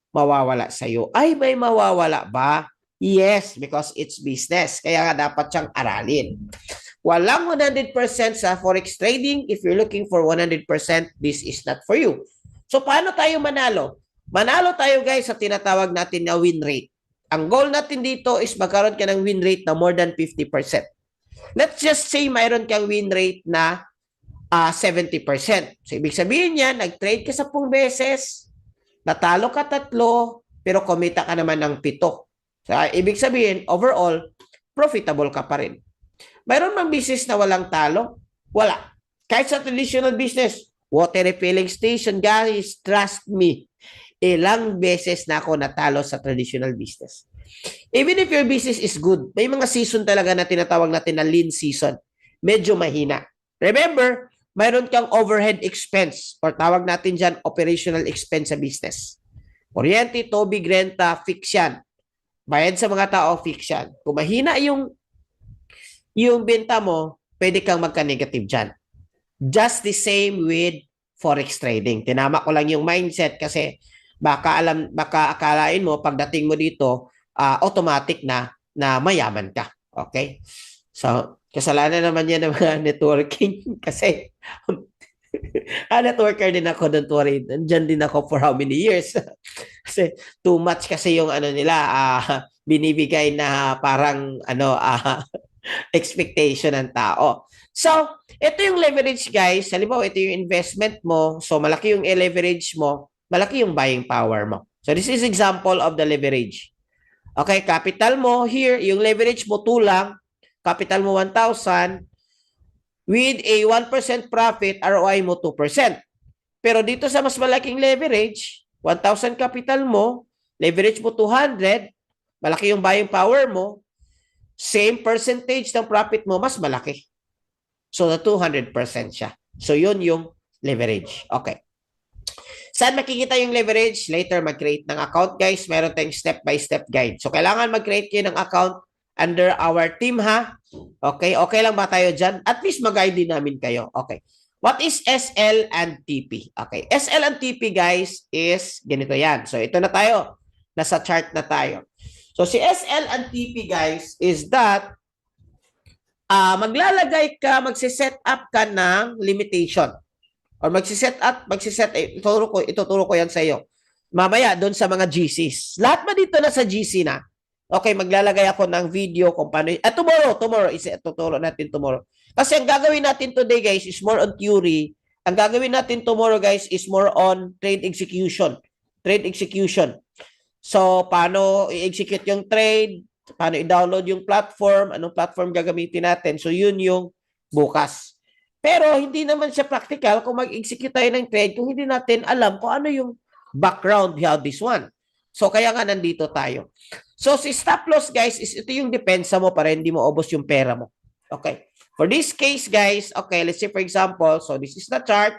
mawawala sa'yo. Ay, may mawawala ba? Yes, because it's business. Kaya nga dapat siyang aralin. Walang 100% sa forex trading. If you're looking for 100%, this is not for you. So, paano tayo manalo? Manalo tayo, guys, sa tinatawag natin na win rate. Ang goal natin dito is magkaroon ka ng win rate na more than 50%. Let's just say mayroon kang win rate na 70%. So, ibig sabihin niya, nag-trade ka 10 beses, natalo ka 3, pero kumita ka naman ng 7. So, ibig sabihin, overall, profitable ka pa rin. Mayroon mang business na walang talo? Wala. Kahit sa traditional business, water refilling station, guys, trust me, ilang beses na ako natalo sa traditional business. Even if your business is good, may mga season talaga na tinatawag natin na lean season. Medyo mahina. Remember, mayroon kang overhead expense or tawag natin dyan operational expense sa business. Kuryente, tubig, renta, fix yan. Bayad sa mga tao, fix yan. Kung mahina yung benta mo, pwede kang magka-negative dyan. Just the same with forex trading. Tinama ko lang yung mindset kasi baka akalain mo pagdating mo dito, automatic na mayaman ka. Okay? So, kasalanan naman yan ng mga networking kasi networker din ako, don't worry. Nandyan din ako for how many years? Kasi too much kasi yung binibigay na parang expectation ng tao. So, ito yung leverage, guys. Halimbawa, ito yung investment mo. So, malaki yung leverage mo, malaki yung buying power mo. So, this is example of the leverage. Okay, capital mo here, yung leverage mo 2 lang, capital mo 1,000, with a 1% profit, ROI mo 2%. Pero dito sa mas malaking leverage, 1,000 capital mo, leverage mo 200, malaki yung buying power mo, same percentage ng profit mo, mas malaki. So, na 200% siya. So, yun yung leverage. Okay. Saan makikita yung leverage? Later, mag-create ng account, guys. Meron tayong step-by-step guide. So, kailangan mag-create kayo ng account under our team, ha? Okay? Okay lang ba tayo dyan? At least mag-guide din namin kayo. Okay. What is SL and TP? Okay. SL and TP, guys, is ganito yan. So, ito na tayo. Nasa chart na tayo. So, si SL and TP, guys, is that magsiset up ka ng limitation. Or ituturo ko yan sa iyo. Mamaya, doon sa mga GCs. Lahat ba dito na sa GC na? Okay, maglalagay ako ng video kung paano. Tomorrow, tuturo natin tomorrow. Kasi ang gagawin natin today, guys, is more on theory. Ang gagawin natin tomorrow, guys, is more on trade execution. Trade execution. So, paano i-execute yung trade, paano i-download yung platform, anong platform gagamitin natin. So, yun yung bukas. Pero, hindi naman siya practical kung mag-execute tayo ng trade kung hindi natin alam kung ano yung background behind this one. So, kaya nga nandito tayo. So, si stop loss, guys, is ito yung depensa mo para hindi mo ubos yung pera mo. Okay. For this case, guys, okay, let's say for example, so this is the chart.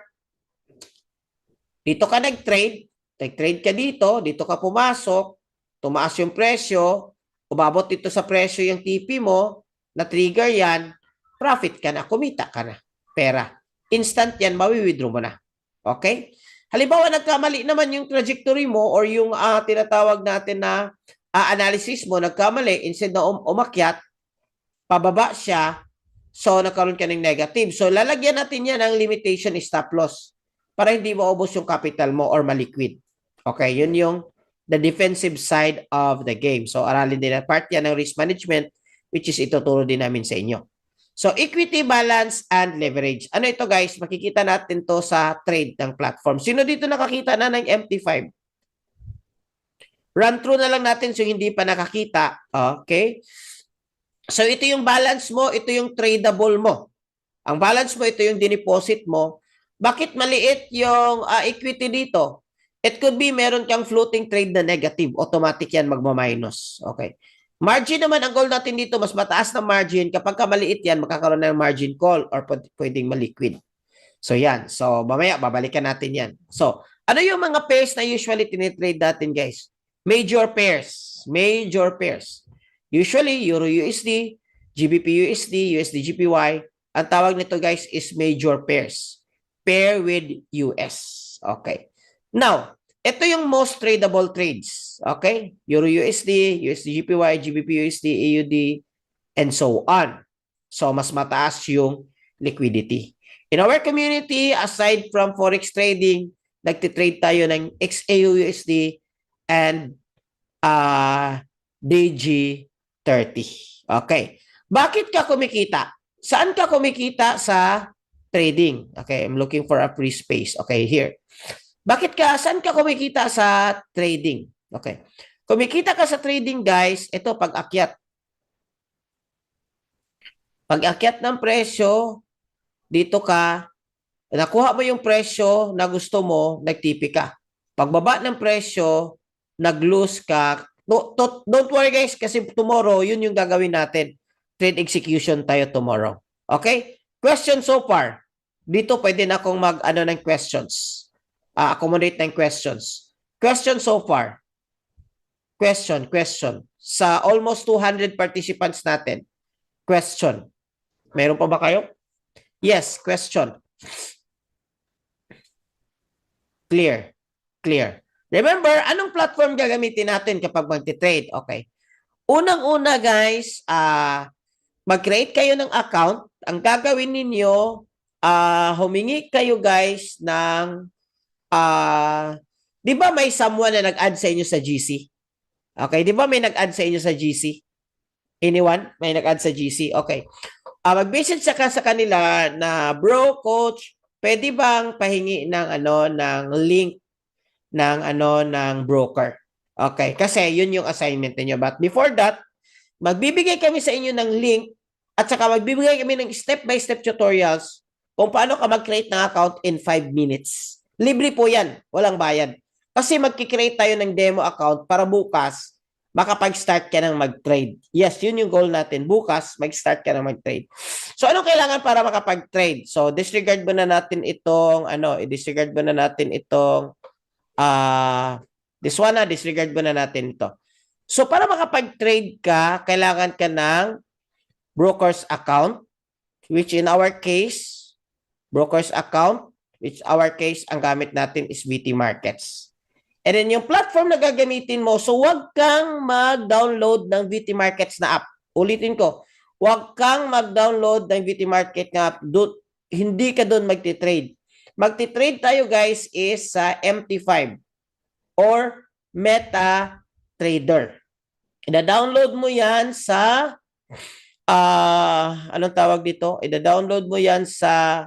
Dito ka nag-trade ka dito ka pumasok, tumaas yung presyo, umabot dito sa presyo yung TP mo, na-trigger yan, profit ka na, kumita ka na, pera. Instant yan, mawi-withdraw mo na. Okay? Halimbawa, nagkamali naman yung trajectory mo or yung tinatawag natin na analysis mo, nagkamali, instead na umakyat, pababa siya, so nagkaroon ka ng negative. So, lalagyan natin yan ng limitation stop loss para hindi maubos yung capital mo or maliquid. Okay, yun yung the defensive side of the game. So, aralin din na part yan ng risk management, which is ituturo din namin sa inyo. So, equity, balance, and leverage. Ano ito, guys? Makikita natin to sa trade ng platform. Sino dito nakakita na ng MT5? Run through na lang natin so hindi pa nakakita. Okay? So, ito yung balance mo, ito yung tradable mo. Ang balance mo, ito yung dineposit mo. Bakit maliit yung equity dito? It could be meron kang floating trade na negative. Automatic yan magma-minus. Okay. Margin naman, ang goal natin dito, mas mataas na margin. Kapag maliit yan, makakaroon ng margin call or pwedeng maliquid. So, yan. So, mamaya, babalikan natin yan. So, ano yung mga pairs na usually tinitrade natin, guys? Major pairs. Major pairs. Usually, Euro-USD, GBP-USD, USD-GPY. Ang tawag nito, guys, is major pairs. Pair with US. Okay. Now, ito yung most tradable trades. Okay? Euro-USD, USD-GPY, GBP-USD, AUD, and so on. So, mas mataas yung liquidity. In our community, aside from forex trading, nagtitrade tayo ng XAU-USD and DG30. Okay. Bakit ka kumikita? Saan ka kumikita sa trading? Okay, I'm looking for a free space. Okay, here. Saan ka kumikita sa trading? Okay. Kumikita ka sa trading, guys, ito pag-akyat. Pag-akyat ng presyo, dito ka, nakuha mo yung presyo na gusto mo, nagtipi ka. Pagbaba ng presyo, nag-lose ka. Don't worry, guys, kasi tomorrow, yun yung gagawin natin. Trade execution tayo tomorrow. Okay? Question so far. Dito pwede na akong mag-ano ng questions. Accommodate ng questions. Question so far. Question. Sa almost 200 participants natin. Question. Meron pa ba kayo? Yes, question. Clear. Remember, anong platform gagamitin natin kapag magti-trade? Okay. Unang-una, guys, mag-create kayo ng account. Ang gagawin ninyo, humingi kayo, guys, ng di ba may someone na nag-add sa inyo sa GC? Okay, di ba may nag-add sa inyo sa GC? Anyone? May nag-add sa GC? Okay. Mag-message ka sa kanila na, bro, coach, pwede bang pahingi ng ng link ng broker? Okay, kasi yun yung assignment niyo. But before that, magbibigay kami sa inyo ng link at saka magbibigay kami ng step-by-step tutorials kung paano ka mag-create ng account in 5 minutes. Libre po yan. Walang bayad. Kasi magkikreate tayo ng demo account para bukas makapag-start ka ng mag-trade. Yes, yun yung goal natin. Bukas, mag-start ka ng mag-trade. So, anong kailangan para makapag-trade? So, disregard mo na natin itong, disregard mo na natin itong, this one disregard mo na natin ito. So, para makapag-trade ka, kailangan ka ng broker's account, which in our case, ang gamit natin is VT Markets. And then yung platform na gagamitin mo, so wag kang mag-download ng VT Markets na app. Ulitin ko, wag kang mag-download ng VT Market na app. Hindi ka doon magti-trade. Magti-trade tayo, guys, is sa MT5 or MetaTrader. ida-download mo yan sa anong tawag dito? Ida-download mo yan sa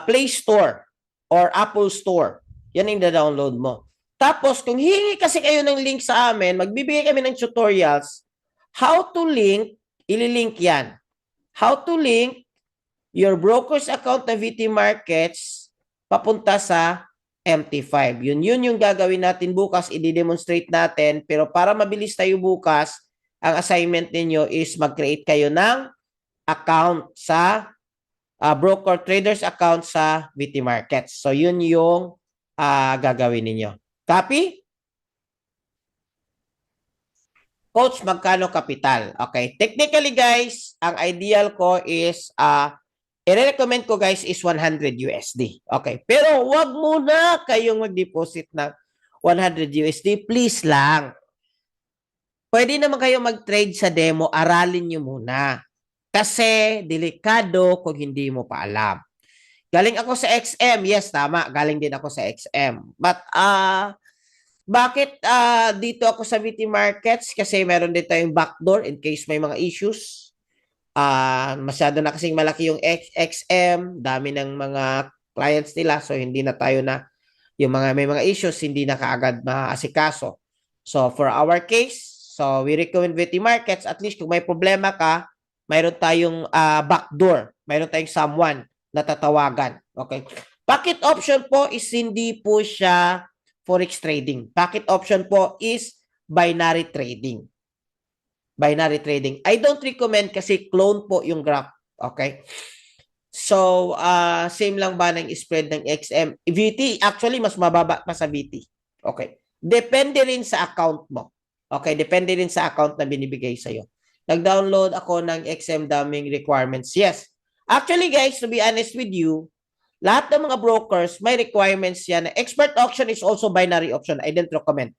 Play Store or Apple Store. Yan ang ida-download mo. Tapos, kung hihingi kasi kayo ng link sa amin, magbibigay kami ng tutorials, how to link, ililink yan. How to link your broker's account na VT Markets papunta sa MT5. Yun yung gagawin natin bukas, i-demonstrate natin. Pero para mabilis tayo bukas, ang assignment ninyo is mag-create kayo ng account sa broker traders account sa VT Markets. So, yun yung gagawin ninyo. Copy? Coach, magkano kapital? Okay. Technically, guys, ang ideal ko is, i-recommend ko, guys, is 100 USD. Okay. Pero, wag muna kayong mag-deposit ng 100 USD. Please lang. Pwede naman kayo mag-trade sa demo. Aralin nyo muna. Kasi, delikado kung hindi mo pa alam. Galing ako sa XM. Yes, tama. Galing din ako sa XM. But, bakit dito ako sa VT Markets? Kasi meron din tayong backdoor in case may mga issues. Masyado na kasing malaki yung XM, dami ng mga clients nila, so hindi na tayo na, yung mga may mga issues, hindi na kaagad maasikaso. So for our case, so we recommend VT Markets, at least kung may problema ka, mayroon tayong backdoor, mayroon tayong someone na tatawagan. Okay. Packet option po is hindi po siya forex trading. Packet option po is binary trading. Binary trading. I don't recommend kasi clone po yung graph. Okay? So, same lang ba ng spread ng XM? VT, actually, mas mababa pa sa VT. Okay? Depende rin sa account mo. Okay? Depende rin sa account na binibigay sa'yo. Nag-download ako ng XM, daming requirements. Yes. Actually, guys, to be honest with you, lahat ng mga brokers, may requirements yan. Expert auction is also binary option. I didn't recommend.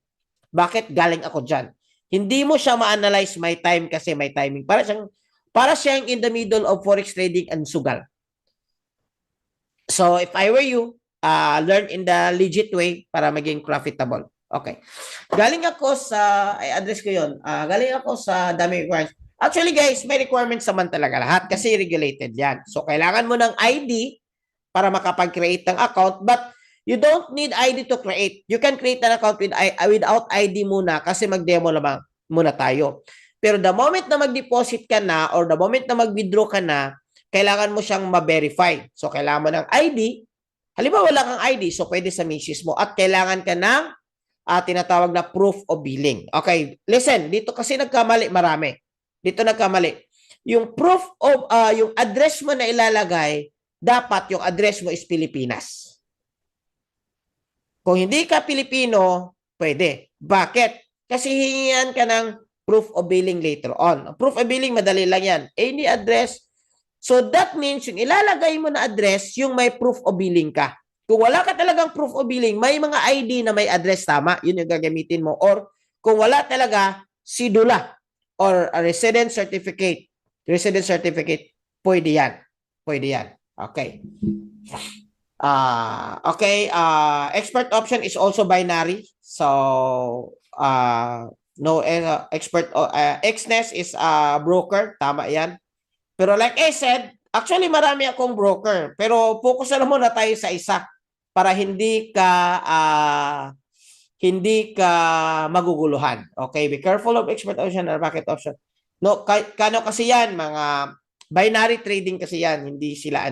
Bakit? Galing ako dyan. Hindi mo siya ma-analyze my time kasi may timing. Para siyang in the middle of forex trading and sugal. So, if I were you, learn in the legit way para maging profitable. Okay. Galing ako sa, i-address ko yun. Galing ako sa dami requirements. Actually, guys, may requirements naman talaga lahat kasi regulated yan. So, kailangan mo ng ID para makapag-create ng account, but you don't need ID to create. You can create an account without ID muna kasi mag-demo lamang muna tayo. Pero the moment na mag-deposit ka na or the moment na mag-withdraw ka na, kailangan mo siyang ma-verify. So, kailangan mo ng ID. Halimbawa, wala kang ID, so pwede sa misis mo. At kailangan ka ng tinatawag na proof of billing. Okay, listen, dito kasi nagkamali marami. Dito nagkamali. Yung proof of, yung address mo na ilalagay, dapat yung address mo is Pilipinas. Kung hindi ka Pilipino, pwede. Bakit? Kasi hihingian ka ng proof of billing later on. Proof of billing, madali lang yan. Any address. So that means yung ilalagay mo na address, yung may proof of billing ka. Kung wala ka talagang proof of billing, may mga ID na may address, tama, yun yung gagamitin mo. Or kung wala talaga, sidula or a resident certificate. Resident certificate, pwede yan. Pwede yan. Okay. Expert option is also binary. So, no expert XNES is broker, tama 'yan. Pero like I said, actually marami akong broker, pero focus na muna tayo sa isa para hindi ka maguguluhan. Okay, be careful of expert option or market option. No, kano kasi 'yan, mga binary trading kasi yan, hindi sila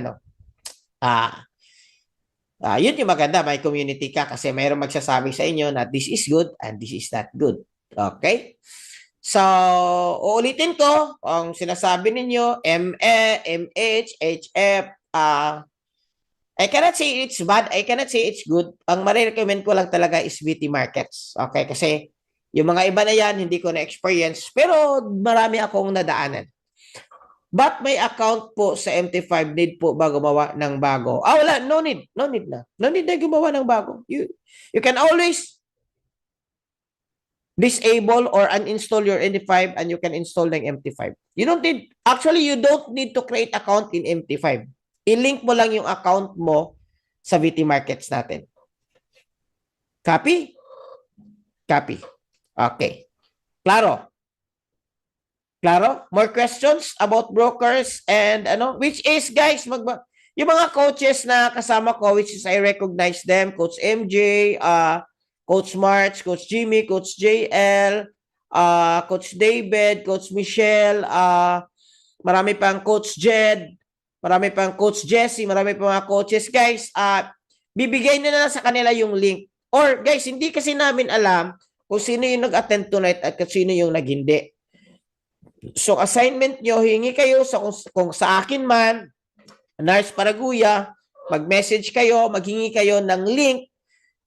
yun yung maganda, may community ka kasi mayroong magsasabi sa inyo na this is good and this is not good. Okay? So, uulitin ko, ang sinasabi ninyo, ME, MH, HF, I cannot say it's bad, I cannot say it's good. Ang marirecommend ko lang talaga is VT Markets. Okay? Kasi yung mga iba na yan, hindi ko na-experience, pero marami akong nadaanan. But may account po sa MT5, need po ba gumawa ng bago? Wala, no need. No need na. No need na gumawa ng bago. You can always disable or uninstall your MT5 and you can install ng MT5. You don't need to create account in MT5. I-link mo lang yung account mo sa VT Markets natin. Copy? Copy. Okay. Klaro? Klaro? More questions about brokers and which is guys, yung mga coaches na kasama ko, which is I recognize them, Coach MJ, Coach March, Coach Jimmy, Coach JL, Coach David, Coach Michelle, marami pang Coach Jed, marami pang Coach Jesse, marami pang mga coaches. Guys, bibigay na lang sa kanila yung link. Or guys, hindi kasi namin alam kung sino yung nag-attend tonight at kung sino yung nag-hindi. So assignment nyo, hingi kayo kung sa akin man, Nars Paraguya, mag-message kayo, maghingi kayo ng link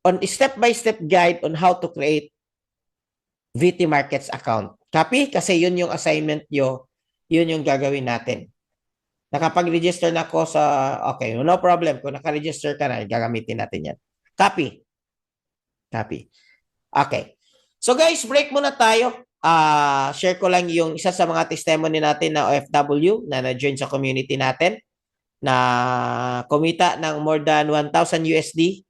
on step-by-step guide on how to create VT Markets account. Copy? Kasi yun yung assignment nyo, yun yung gagawin natin. Nakapag-register na ako okay, no problem. Kung naka-register ka na, gagamitin natin yan. Copy. Copy. Okay. So guys, break muna tayo. Share ko lang yung isa sa mga testimony natin na OFW na na-join sa community natin na kumita ng more than 1,000 USD.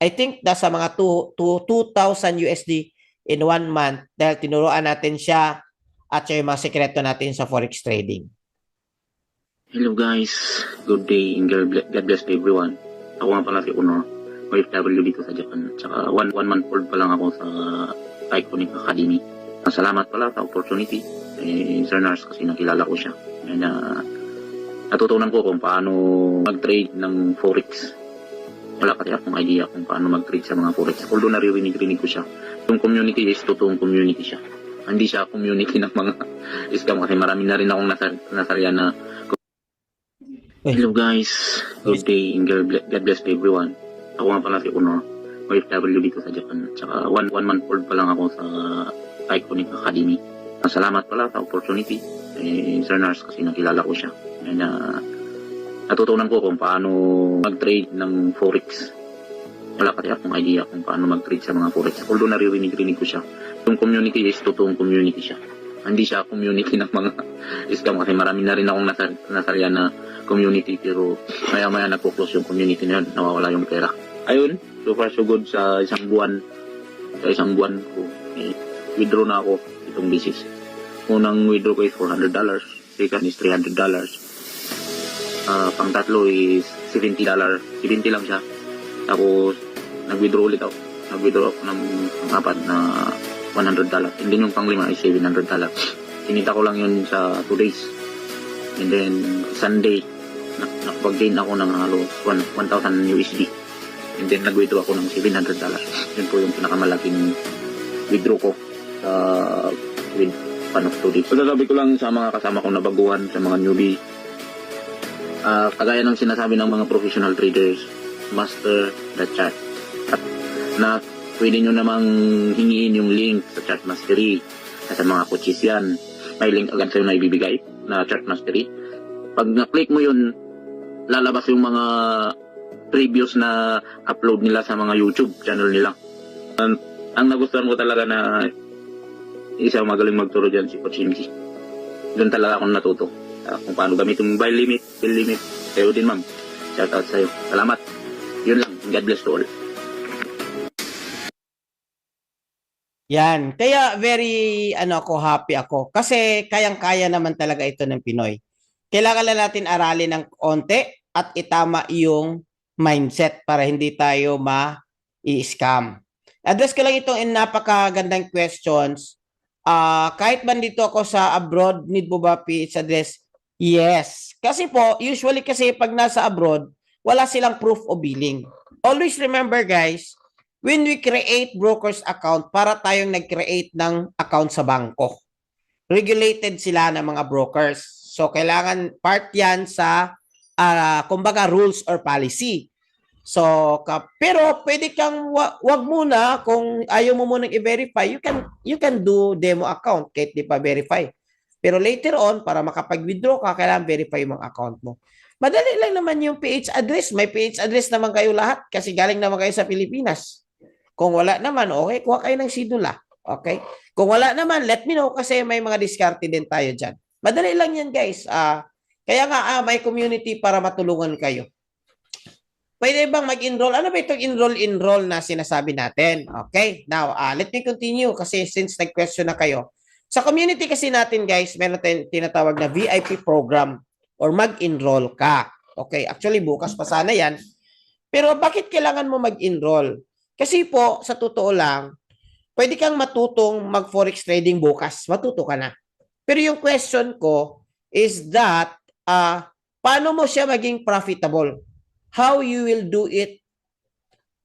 I think nasa mga 2,000 USD in 1 month dahil tinuruan natin siya at yung mga sekreto natin sa forex trading. Hello guys, good day and God bless to everyone. Ako nga pala si Honor, OFW dito sa Japan. Tsaka one month old pa lang ako sa Iconic Academy. Salamat pala sa opportunity. Sir Nars kasi nakilala ko siya. And natutunan ko kung paano mag-trade ng forex. Wala kasi akong idea kung paano mag-trade sa mga forex. Although naririnig ko siya. Yung community is totoong community siya. Hindi siya community ng mga scam kasi marami na rin akong nasarya na. Hello guys, good day and God bless to everyone. Ako nga pala si Honor, OFW dito sa Japan. Tsaka one month old pa lang ako sa Iconic Academy. Salamat pala sa opportunity. Sir Nars kasi nakilala ko siya. And natutunan ko kung paano mag-trade ng forex. Wala kasi akong idea kung paano mag-trade sa mga forex. Although naririnig ko siya. Yung community is totoong community siya. Hindi siya community ng mga scam kasi marami na rin akong nasarya na community pero maya-maya nagpo-close yung community na yun, nawawala yung pera. Ayun, so far so good sa isang buwan. Sa isang buwan ko, withdraw na ako itong business. Unang withdraw ko is $400, second is $300. Pang tatlo is $70, 70 lang siya. Tapos, nag-withdraw ulit ako. Nag-withdraw ako ng apat na $100. And then yung pang lima is $700. Kinita ko lang yun sa 2 days. And then, Sunday, nakapag-gain ako ng halos 1,000 USD. And then, nag-withdraw ako ng $700. Yun po yung pinakamalaking withdraw ko sa with span of 2 days. So, sasabi ko lang sa mga kasama kong nabaguhan, sa mga newbie, kagaya ng sinasabi ng mga professional traders, master the chart. At na pwede nyo namang hingiin yung link sa Chart Mastery. Sa mga coaches yan, may link agad sa'yo na ibibigay na Chart Mastery. Pag na-click mo yun, lalabas yung mga previous na upload nila sa mga YouTube channel nila. Ang nagustuhan ko talaga na isang magaling magturo dyan si Coach MG. Doon talaga akong natuto. Kung paano gamitin mobile limit, bill limit. Kayo din ma'am. Shout out sa'yo. Salamat. Yun lang. God bless to all. Yan. Kaya very happy ako. Kasi kayang-kaya naman talaga ito ng Pinoy. Kailangan lang natin aralin ng konti at itama yung mindset para hindi tayo ma-i-scam. Address ko lang itong napakagandang questions. Kahit bandito ako sa abroad, need mo ba PH address? Yes. Kasi po, usually kasi pag nasa abroad, wala silang proof of billing. Always remember guys, when we create broker's account, para tayong nag-create ng account sa bangko. Regulated sila ng mga brokers. So, kailangan part yan sa, kumbaga, rules or policy. So, pero pwede kang, wag muna, kung ayaw mo munang i-verify, you can do demo account kahit di pa verify. Pero later on, para makapag-withdraw ka, kailangan verify yung account mo. Madali lang naman yung PH address. May PH address naman kayo lahat kasi galing naman kayo sa Pilipinas. Kung wala naman, okay, kuha kayo ng sidula. Okay? Kung wala naman, let me know kasi may mga diskarte din tayo dyan. Madali lang yan, guys. Kaya nga, may community para matulungan kayo. Pwede bang mag-enroll? Ano ba itong enroll na sinasabi natin? Okay? Now, let me continue kasi since nag-question na kayo. Sa community kasi natin guys, meron tayong tinatawag na VIP program or mag-enroll ka. Okay, actually bukas pa sana yan. Pero bakit kailangan mo mag-enroll? Kasi po, sa totoo lang, pwede kang matutong mag-forex trading bukas. Matuto ka na. Pero yung question ko is that, paano mo siya maging profitable? How you will do it?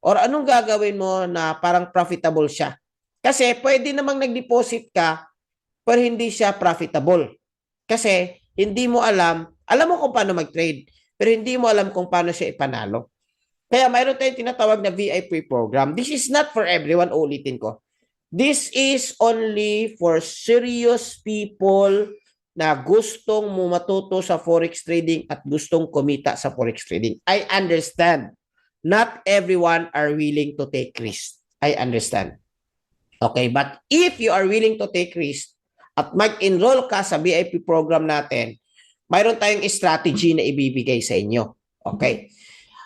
Or anong gagawin mo na parang profitable siya? Kasi pwede namang nag-deposit ka, pero hindi siya profitable. Kasi hindi mo alam mo kung paano mag-trade, pero hindi mo alam kung paano siya ipanalo. Kaya mayroon tayong tinatawag na VIP program. This is not for everyone, ulitin ko. This is only for serious people na gustong matuto sa forex trading at gustong kumita sa forex trading. I understand. Not everyone are willing to take risk. I understand. Okay, but if you are willing to take risk at mag-enroll ka sa VIP program natin, mayroon tayong strategy na ibibigay sa inyo. Okay.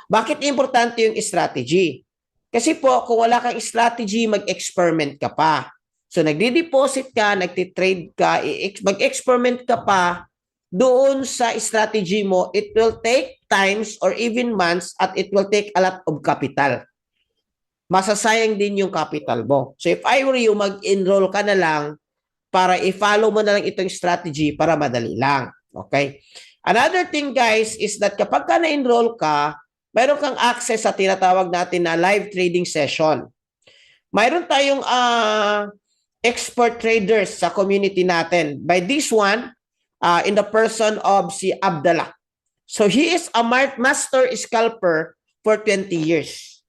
Bakit importante yung strategy? Kasi po, kung wala kang strategy, mag-experiment ka pa. So, nagdi-deposit ka, nagtitrade ka, mag-experiment ka pa, doon sa strategy mo, it will take times or even months at it will take a lot of capital. Masasayang din yung capital mo. So, if I were you, mag-enroll ka na lang para i-follow mo na lang itong strategy para madali lang. Okay? Another thing, guys, is that kapag ka na-enroll ka, mayroon kang access sa tinatawag natin na live trading session. Mayroon tayong expert traders sa community natin. By this one, in the person of si Abdallah. So he is a master scalper for 20 years.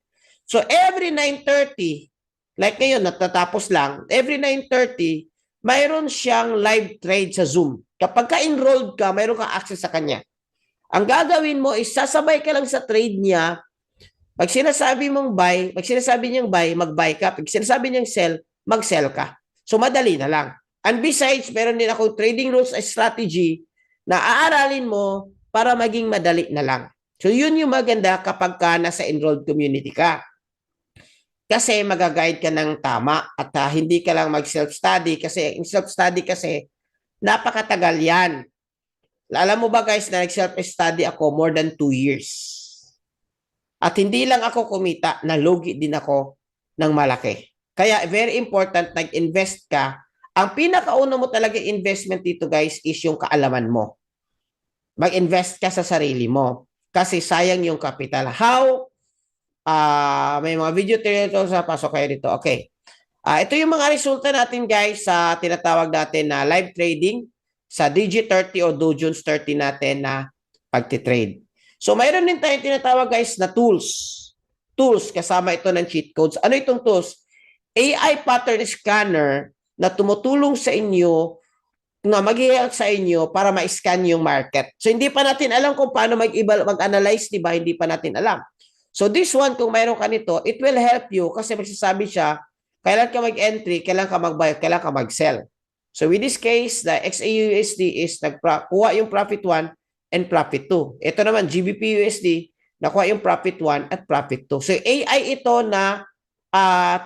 So every 9:30, like ngayon, natatapos lang, every 9:30, mayroon siyang live trade sa Zoom. Kapag ka-enrolled ka, mayroon kang access sa kanya. Ang gagawin mo is sasabay ka lang sa trade niya. Pag sinasabi mong buy, pag sinasabi niyang buy, mag-buy ka. Pag sinasabi niyang sell, mag-sell ka. So madali na lang. And besides, meron din akong trading rules and strategy na aaralin mo para maging madali na lang. So yun yung maganda kapag ka nasa enrolled community ka. Kasi magaguide ka ng tama at hindi ka lang mag-self-study kasi in self-study kasi napakatagal yan. Alam mo ba guys na nag-self-study ako more than 2 years. At hindi lang ako kumita, nalugi din ako ng malaki. Kaya very important, nag-invest ka. Ang pinakauna mo talaga investment dito guys is yung kaalaman mo. Mag-invest ka sa sarili mo. Kasi sayang yung capital. How? May mga video tutorials sa pasok kayo dito. Okay. Ito yung mga resulta natin guys sa tinatawag natin na live trading sa Digi30 o Dow Jones 30 natin na pagtitrade. So mayroon din tayong tinatawag guys na tools. Tools, kasama ito ng cheat codes. Ano itong tools? AI pattern scanner na tumutulong sa inyo na mag-help sa inyo para ma-scan yung market. So hindi pa natin alam kung paano mag-analyze, di ba? Hindi pa natin alam. So this one, kung mayroon ka nito, it will help you kasi magsasabi siya, kailan ka mag-entry, kailan ka mag-buy, kailan ka mag-sell. So with this case, the XAUSD is kuha yung profit 1 and profit 2. Ito naman, GBPUSD, nakuha yung profit 1 at profit 2. So AI ito na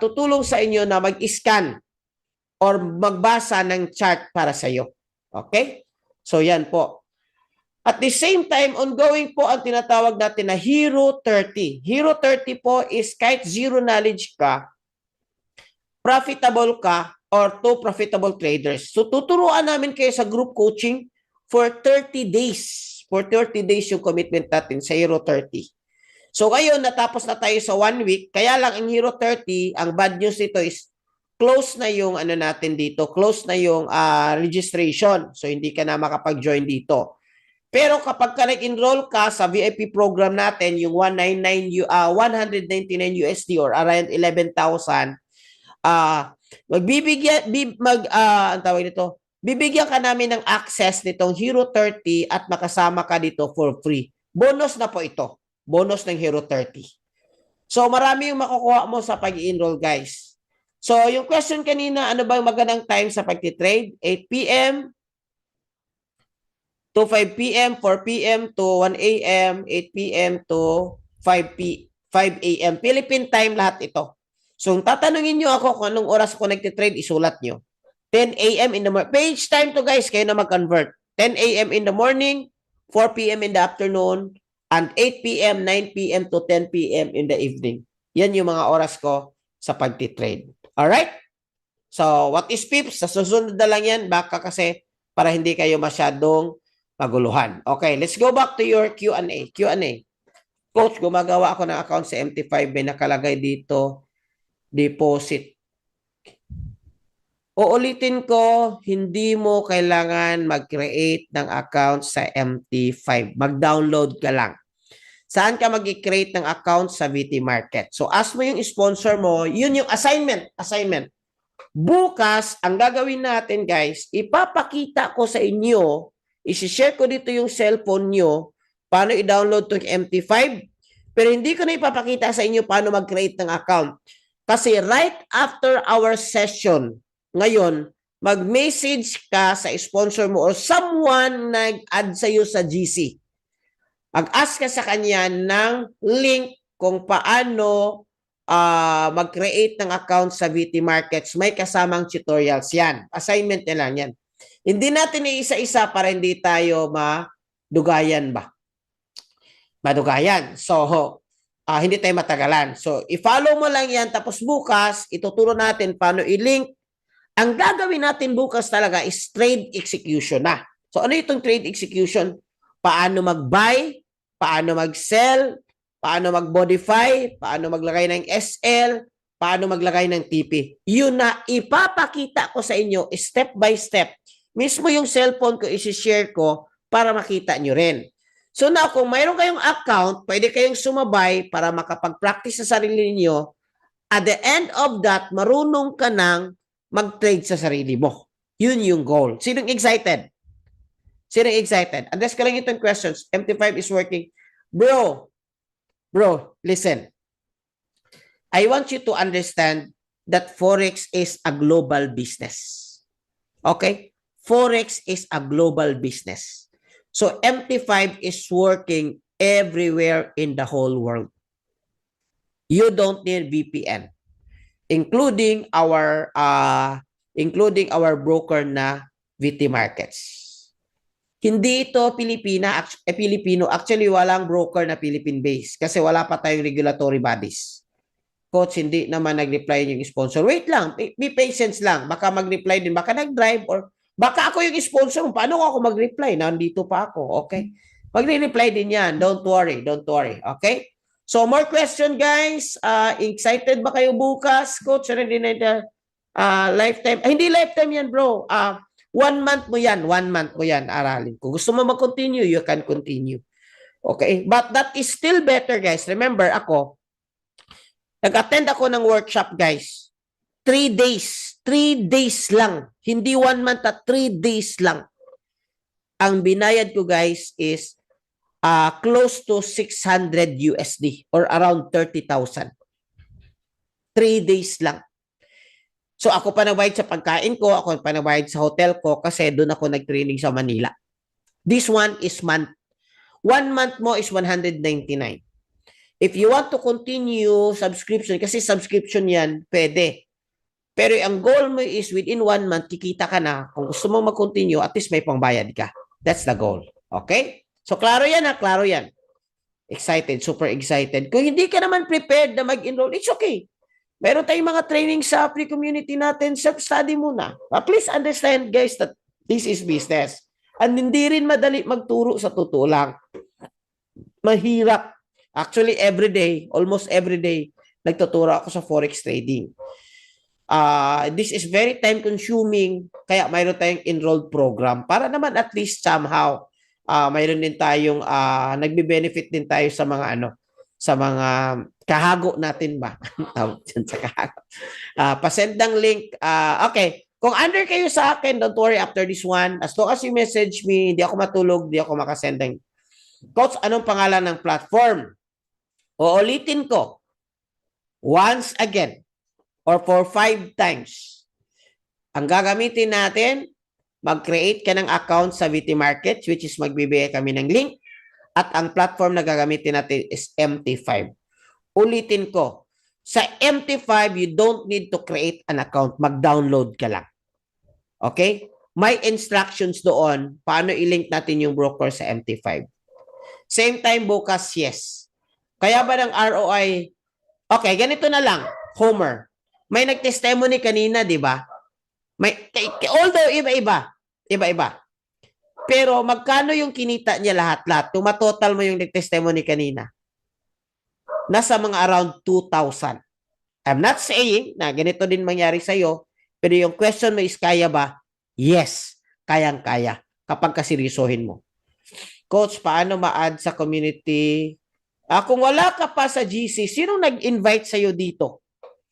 tutulong sa inyo na mag-scan or magbasa ng chart para sa iyo. Okay? So yan po. At the same time, ongoing po ang tinatawag natin na Hero 30. Hero 30 po is kahit zero knowledge ka, profitable ka, or two profitable traders. So tuturuan namin kayo sa group coaching for 30 days. For 30 days yung commitment natin sa Hero 30. So ngayon, natapos na tayo sa 1 week. Kaya lang ang Hero 30, ang bad news nito is close na yung ano natin dito. Close na yung registration. So hindi ka na makapag-join dito. Pero kapag ka nag-enroll ka sa VIP program natin, yung 199 USD or around 11,000, bibigyan ka namin ng access nitong Hero 30 at makasama ka dito for free. Bonus na po ito. Bonus ng Hero 30. So marami yung makukuha mo sa pag-enroll guys. So yung question kanina, ano ba yung magandang time sa pag-trade? 8 p.m. to 5 p.m., 4 p.m. to 1 a.m., 8 p.m. to 5 a.m. Philippine time lahat ito. So, tatanungin nyo ako kung anong oras ako nagtitrade, isulat nyo. 10 a.m. in the morning. Page time to guys, kayo na mag-convert. 10 a.m. in the morning, 4 p.m. in the afternoon, and 8 p.m., 9 p.m. to 10 p.m. in the evening. Yan yung mga oras ko sa pagtitrade. Alright? So, what is pips? Sa susunod na lang yan, baka kasi para hindi kayo masyadong maguluhan. Okay, let's go back to your Q&A. Q&A. Coach, gumagawa ako ng account sa MT5. May nakalagay dito, deposit. Uulitin ko, hindi mo kailangan mag-create ng account sa MT5. Mag-download ka lang. Saan ka mag-create ng account sa VT Market? So, ask mo yung sponsor mo, yun yung assignment. Bukas, ang gagawin natin guys, ipapakita ko sa inyo, isi-share ko dito yung cellphone nyo, paano i-download itong MT5, pero hindi ko na ipapakita sa inyo paano mag-create ng account. Kasi right after our session, ngayon, mag-message ka sa sponsor mo or someone nag-add sa iyo sa GC. Mag-ask ka sa kanya ng link kung paano mag-create ng account sa VT Markets. May kasamang tutorials yan. Assignment na lang yan. Hindi natin iisa-isa para hindi tayo madugayan ba? Madugayan. So, hindi tayo matagalan. So, i-follow mo lang yan. Tapos bukas, ituturo natin paano i-link. Ang gagawin natin bukas talaga is trade execution na. So, ano itong trade execution? Paano mag-buy, paano mag-sell, paano mag-modify, paano maglagay ng SL, paano maglagay ng TP. Yun na ipapakita ko sa inyo step by step. Mismo yung cellphone ko isi-share ko para makita nyo rin. So na kung mayroon kayong account, pwede kayong sumabay para makapag-practice sa sarili niyo. At the end of that, marunong ka nang mag-trade sa sarili mo. Yun yung goal. Sinong excited? Sinong excited? Address ka lang itong questions. MT5 is working. Bro, listen. I want you to understand that Forex is a global business. Okay? Forex is a global business. So MT5 is working everywhere in the whole world. You don't need VPN, including our broker na VT Markets. Hindi ito Pilipino. Actually, walang broker na Philippine-based kasi wala pa tayong regulatory bodies. Coach, hindi naman nag-reply yung sponsor. Wait lang, be patient lang. Baka mag-reply din, baka nag-drive or baka ako yung sponsor. Paano ako mag-reply? Nandito pa ako, okay? Magre-reply din yan. Don't worry. Okay? So, more question, guys. Excited ba kayo bukas? Coach, hindi na lifetime. Hindi lifetime yan, bro. 1 month mo yan. 1 month mo yan, aralin. Kung gusto mo mag-continue, you can continue. Okay? But that is still better, guys. Remember, nag-attend ako ng workshop, guys. 3 days. 3 days lang. Hindi 1 month at 3 days lang. Ang binayad ko, guys, is close to 600 USD or around 30,000. 3 days lang. So ako pa nagbayad sa pagkain ko, ako pa nagbayad sa hotel ko kasi doon ako nag-training sa Manila. This one is month. 1 month mo is 199. If you want to continue subscription, kasi subscription yan, pwede. Pero ang goal mo is within 1 month, kikita ka na. Kung gusto mo mag-continue, at least may pangbayad ka. That's the goal. Okay? So, klaro yan klaro yan. Excited, super excited. Kung hindi ka naman prepared na mag-enroll, it's okay. Meron tayong mga training sa free community natin, self-study muna. Please understand, guys, that this is business. And hindi rin madali magturo sa totoo lang. Mahirap. Actually, almost every day, nagtuturo ako sa Forex trading. This is very time-consuming, kaya mayroon tayong enrolled program para naman at least somehow mayroon din tayong nagbe-benefit din tayo sa mga sa mga kahago natin ba? Sa kahago. Pasend ng link. Okay. Kung under kayo sa akin, don't worry after this one. As long as you message me, hindi ako matulog, hindi ako makasend ng Coach, anong pangalan ng platform? Uulitin ko. Once again or for 5 times. Ang gagamitin natin, mag-create ka ng account sa VT Markets, which is magbibigay kami ng link. At ang platform na gagamitin natin is MT5. Ulitin ko, sa MT5, you don't need to create an account. Mag-download ka lang. Okay? May instructions doon paano i-link natin yung broker sa MT5. Same time bukas, yes. Kaya ba ng ROI? Okay, ganito na lang. Homer. May nag-testimony kanina, di ba? Although iba-iba. Iba-iba. Pero magkano yung kinita niya lahat-lahat? Tumatotal mo yung nag-testimony kanina. Nasa mga around 2,000. I'm not saying na ganito din mangyari sa'yo, pero yung question mo is kaya ba? Yes, kayang-kaya kapag kaseryosohin mo. Coach, paano ma-add sa community? Kung wala ka pa sa GC, sino nag-invite sa'yo dito?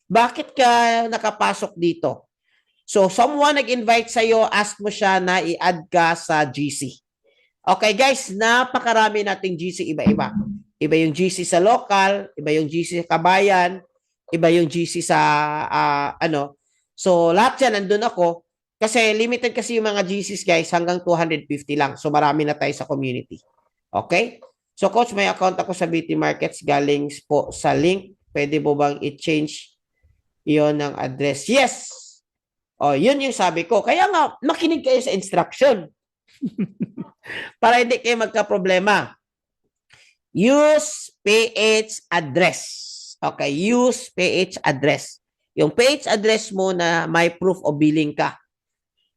Bakit ka nakapasok dito? So, someone nag-invite sa'yo, ask mo siya na i-add ka sa GC. Okay, guys, napakarami nating GC iba-iba. Iba yung GC sa local, iba yung GC sa kabayan, iba yung GC sa So, lahat yan, nandun ako. Kasi limited kasi yung mga GCs, guys, hanggang 250 lang. So, marami na tayo sa community. Okay? So, Coach, may account ako sa BT Markets. Galing po sa link. Pwede mo bang i-change yon ng address? Yes! O, yun yung sabi ko. Kaya nga, makinig kayo sa instruction. Para hindi kayo magka-problema. Use PH address. Okay, use PH address. Yung PH address mo na may proof of billing ka.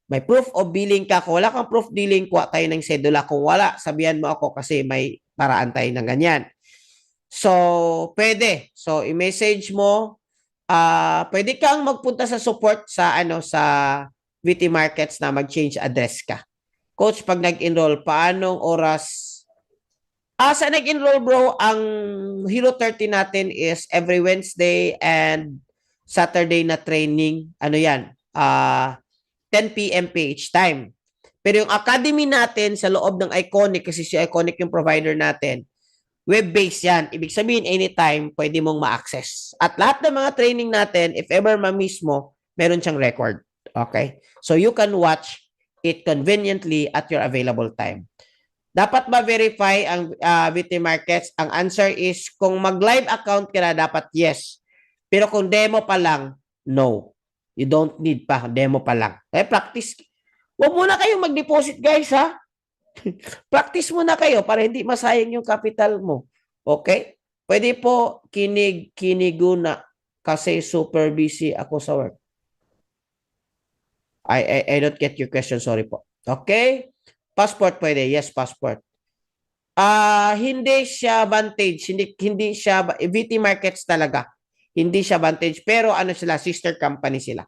May proof of billing ka. Kung wala kang proof of billing, kuha tayo ng sedula. Kung wala, sabihan mo ako kasi may paraan tayo ng ganyan. So, pwede. So, i-message mo. Pwede kang magpunta sa support sa sa VT Markets na mag-change address ka. Coach, pag nag-enroll, paanong oras? Sa nag-enroll, bro, ang Hero 30 natin is every Wednesday and Saturday na training. Ano yan? 10 p.m. PH time. Pero yung academy natin sa loob ng Iconic, kasi si Iconic yung provider natin, web-based yan. Ibig sabihin, anytime, pwede mong ma-access. At lahat ng mga training natin, if ever ma-miss mo, meron siyang record. Okay? So, you can watch it conveniently at your available time. Dapat ba verify ang VT Markets? Ang answer is, kung mag-live account ka na, dapat yes. Pero kung demo pa lang, no. You don't need pa, demo pa lang. Practice. Huwag muna kayong mag-deposit, guys, ha? Practice muna kayo para hindi masayang yung capital mo. Okay? Pwede po kiniguna kasi super busy ako sa work. I don't get your question. Sorry po. Okay? Passport pwede. Yes, passport. Hindi siya Vantage. Hindi siya VT Markets talaga. Hindi siya Vantage. Pero ano sila? Sister company sila.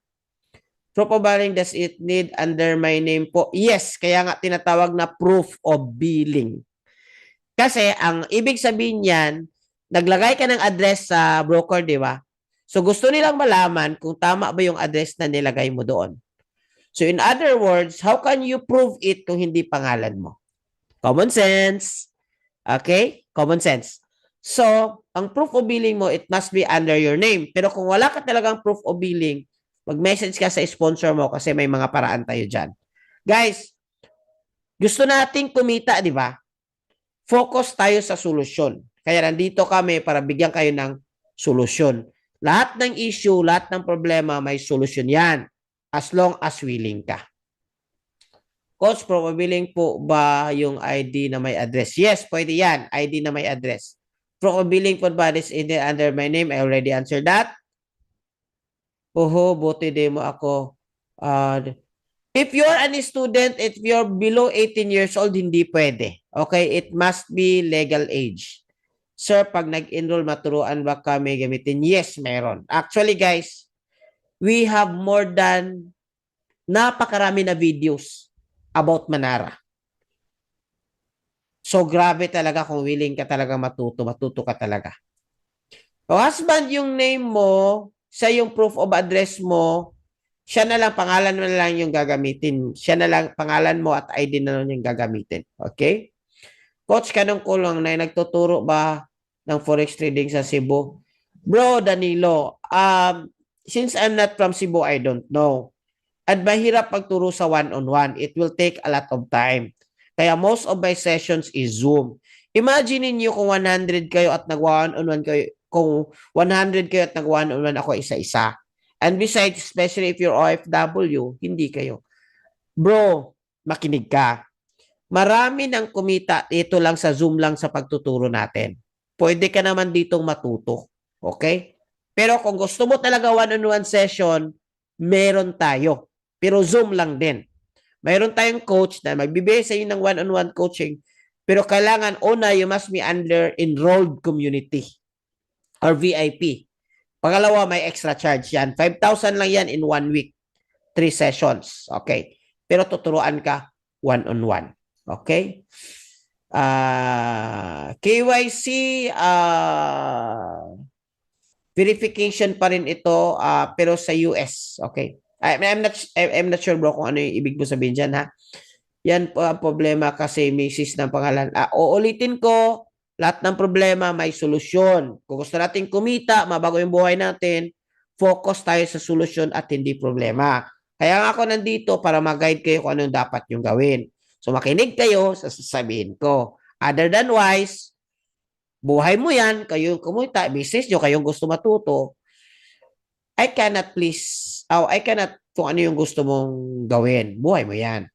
Proof of billing, does it need under my name po? Yes. Kaya nga tinatawag na proof of billing. Kasi ang ibig sabihin niyan, naglagay ka ng address sa broker, di ba? So gusto nilang malaman kung tama ba yung address na nilagay mo doon. So in other words, how can you prove it kung hindi pangalan mo? Common sense. Okay? Common sense. So, ang proof of billing mo, it must be under your name. Pero kung wala ka talagang proof of billing, mag-message ka sa sponsor mo kasi may mga paraan tayo dyan. Guys, gusto nating kumita, di ba? Focus tayo sa solusyon. Kaya nandito kami para bigyan kayo ng solusyon. Lahat ng issue, lahat ng problema, may solusyon yan. As long as willing ka. Coach, proof of billing po ba yung ID na may address? Yes, pwede yan. ID na may address. Proof of billing po ba is under my name? I already answered that. Buti demo ako. If you're a student, if you're below 18 years old, hindi pwede. Okay? It must be legal age. Sir, pag nag-enroll, maturuan ba kami gamitin? Yes, meron. Actually, guys, we have more than napakarami na videos about Manara. So, grabe talaga kung willing ka talaga matuto ka talaga. O husband, yung name mo, sa yung proof of address mo, siya na lang, pangalan mo na lang yung gagamitin. Siya na lang, pangalan mo at ID na lang yung gagamitin. Okay? Coach, kanong kulong na nagtuturo ba ng forex trading sa Cebu? Bro, Danilo, since I'm not from Cebu, I don't know. At mahirap pagturo sa one-on-one. It will take a lot of time. Kaya most of my sessions is Zoom. Imagine niyo kung 100 kayo at nag-one-on-one kayo, kung 100 kayo at nag-one-on-one ako isa-isa. And besides, especially if you're OFW, hindi kayo. Bro, makinig ka. Marami nang kumita ito lang sa Zoom lang sa pagtuturo natin. Pwede ka naman ditong matuto. Okay? Pero kung gusto mo talaga one-on-one session, meron tayo. Pero Zoom lang din. Mayroon tayong coach na magbibigay sa inyo ng one-on-one coaching. Pero kailangan, una, you must be under enrolled community or VIP. Pangalawa, may extra charge yan. 5,000 lang yan in 1 week. 3 sessions. Okay. Pero tuturuan ka one-on-one. Okay? KYC verification pa rin ito pero sa US. Okay. I'm not sure bro kung ano yung ibig mo sabihin dyan ha. Yan po ang problema kasi misis ng pangalan. Uulitin ko, lahat ng problema may solusyon. Kung gusto natin kumita, mabago yung buhay natin, focus tayo sa solusyon at hindi problema. Kaya nga ako nandito para mag-guide kayo kung anong dapat yung gawin. So makinig kayo sa sasabihin ko. Other than wise, buhay mo yan, kayo kumita, business nyo, kayong gusto matuto, I cannot kung ano yung gusto mong gawin. Buhay mo yan.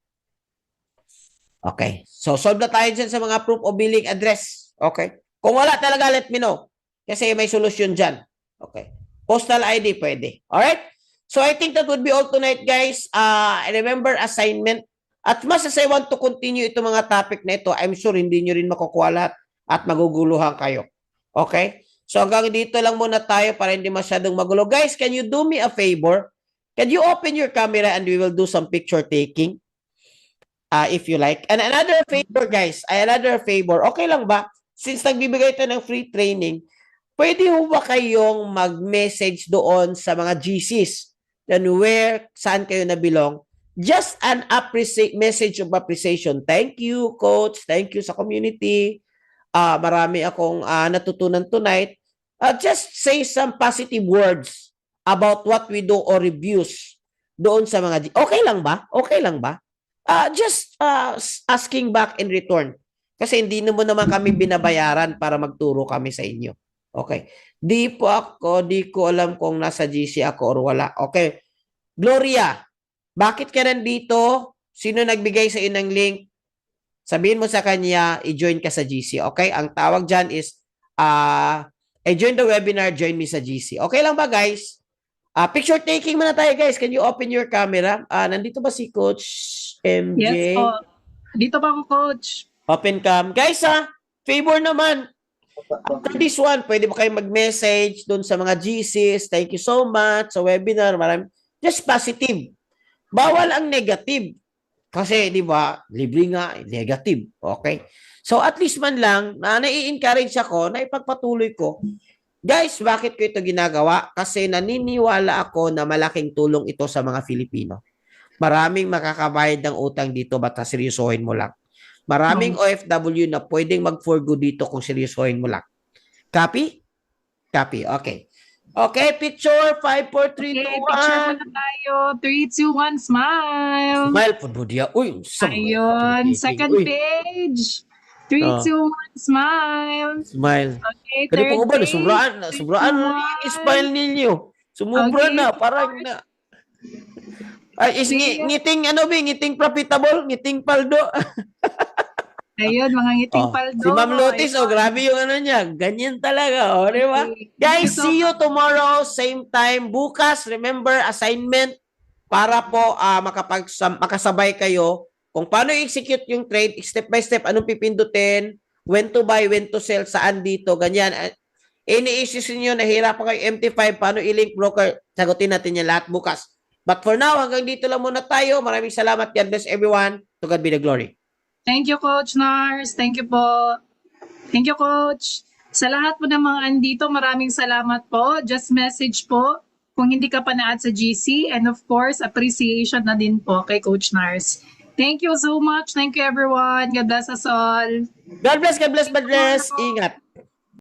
Okay. So, solve na tayo dyan sa mga proof of billing address. Okay. Kung wala talaga, let me know. Kasi may solusyon dyan. Okay. Postal ID, pwede. Alright? So, I think that would be all tonight, guys. Remember assignment. At mas as I want to continue itong mga topic na ito, I'm sure hindi nyo rin makukuha lahat at maguguluhan kayo. Okay? So, hanggang dito lang muna tayo para hindi masyadong magulo. Guys, can you do me a favor? Can you open your camera and we will do some picture taking? If you like. And another favor, guys. Another favor. Okay lang ba? Since nagbibigay ito ng free training, pwede ho ba kayong mag-message doon sa mga GCs and saan kayo nabilong? Just an message of appreciation. Thank you, coach. Thank you sa community. Marami akong natutunan tonight. Just say some positive words about what we do or reviews doon sa mga okay lang ba? Okay lang ba? Just asking back in return. Kasi hindi naman kami binabayaran para magturo kami sa inyo. Okay. Di ko alam kung nasa GC ako or wala. Okay. Gloria, bakit ka nandito? Sino nagbigay sa inyo ng link? Sabihin mo sa kanya, i-join ka sa GC. Okay? Ang tawag dyan is, join the webinar, join me sa GC. Okay lang ba, guys? Picture taking muna tayo, guys. Can you open your camera? Nandito ba si Coach MJ? Yes po. Dito pa ako, Coach. Open cam. Guys, favor naman. After this one, pwede ba kayo mag-message doon sa mga GCs? Thank you so much sa webinar. Just positive. Bawal ang negative. Kasi, di ba, libre nga, negative. Okay? So, at least man lang, nai-encourage ako, na ipagpatuloy ko. Guys, bakit ko ito ginagawa? Kasi naniniwala ako na malaking tulong ito sa mga Filipino. Maraming makakabayad ng utang dito, basta seryosohin mo lang. Maraming OFW na pwedeng mag-for good dito kung seryosohin mo lang. Copy? Copy. Okay. Okay, picture. 5, 4, 3, 2, 1. Picture muna tayo. 3, 2, 1, smile. Smile po, Budia. Uy, ayun. Second page. 3, 2, 1, smile. Smile. Okay, Kani third po ba? page. Sobraan smile ninyo. Sumubra Okay. na. Parang na. Ay, ngiting profitable, ngiting paldo. Ayun, mga ngiting paldo. Si Ma'am Lotis, grabe yung ano niya. Ganyan talaga, di ba? Guys, see you tomorrow, same time. Bukas, remember, assignment para po makasabay kayo kung paano i-execute yung trade, step by step, anong pipindutin, when to buy, when to sell, saan dito, ganyan. Any issues niyo, nahirapan kayo, MT5, paano i-link broker, sagutin natin yan lahat bukas. But for now, hanggang dito lang muna tayo. Maraming salamat. God bless everyone. To God be the glory. Thank you, Coach Nars. Thank you po. Thank you, Coach. Sa lahat po ng mga andito, maraming salamat po. Just message po kung hindi ka pa na-add sa GC. And of course, appreciation na din po kay Coach Nars. Thank you so much. Thank you, everyone. God bless us all. God bless, God bless, God bless. Ingat.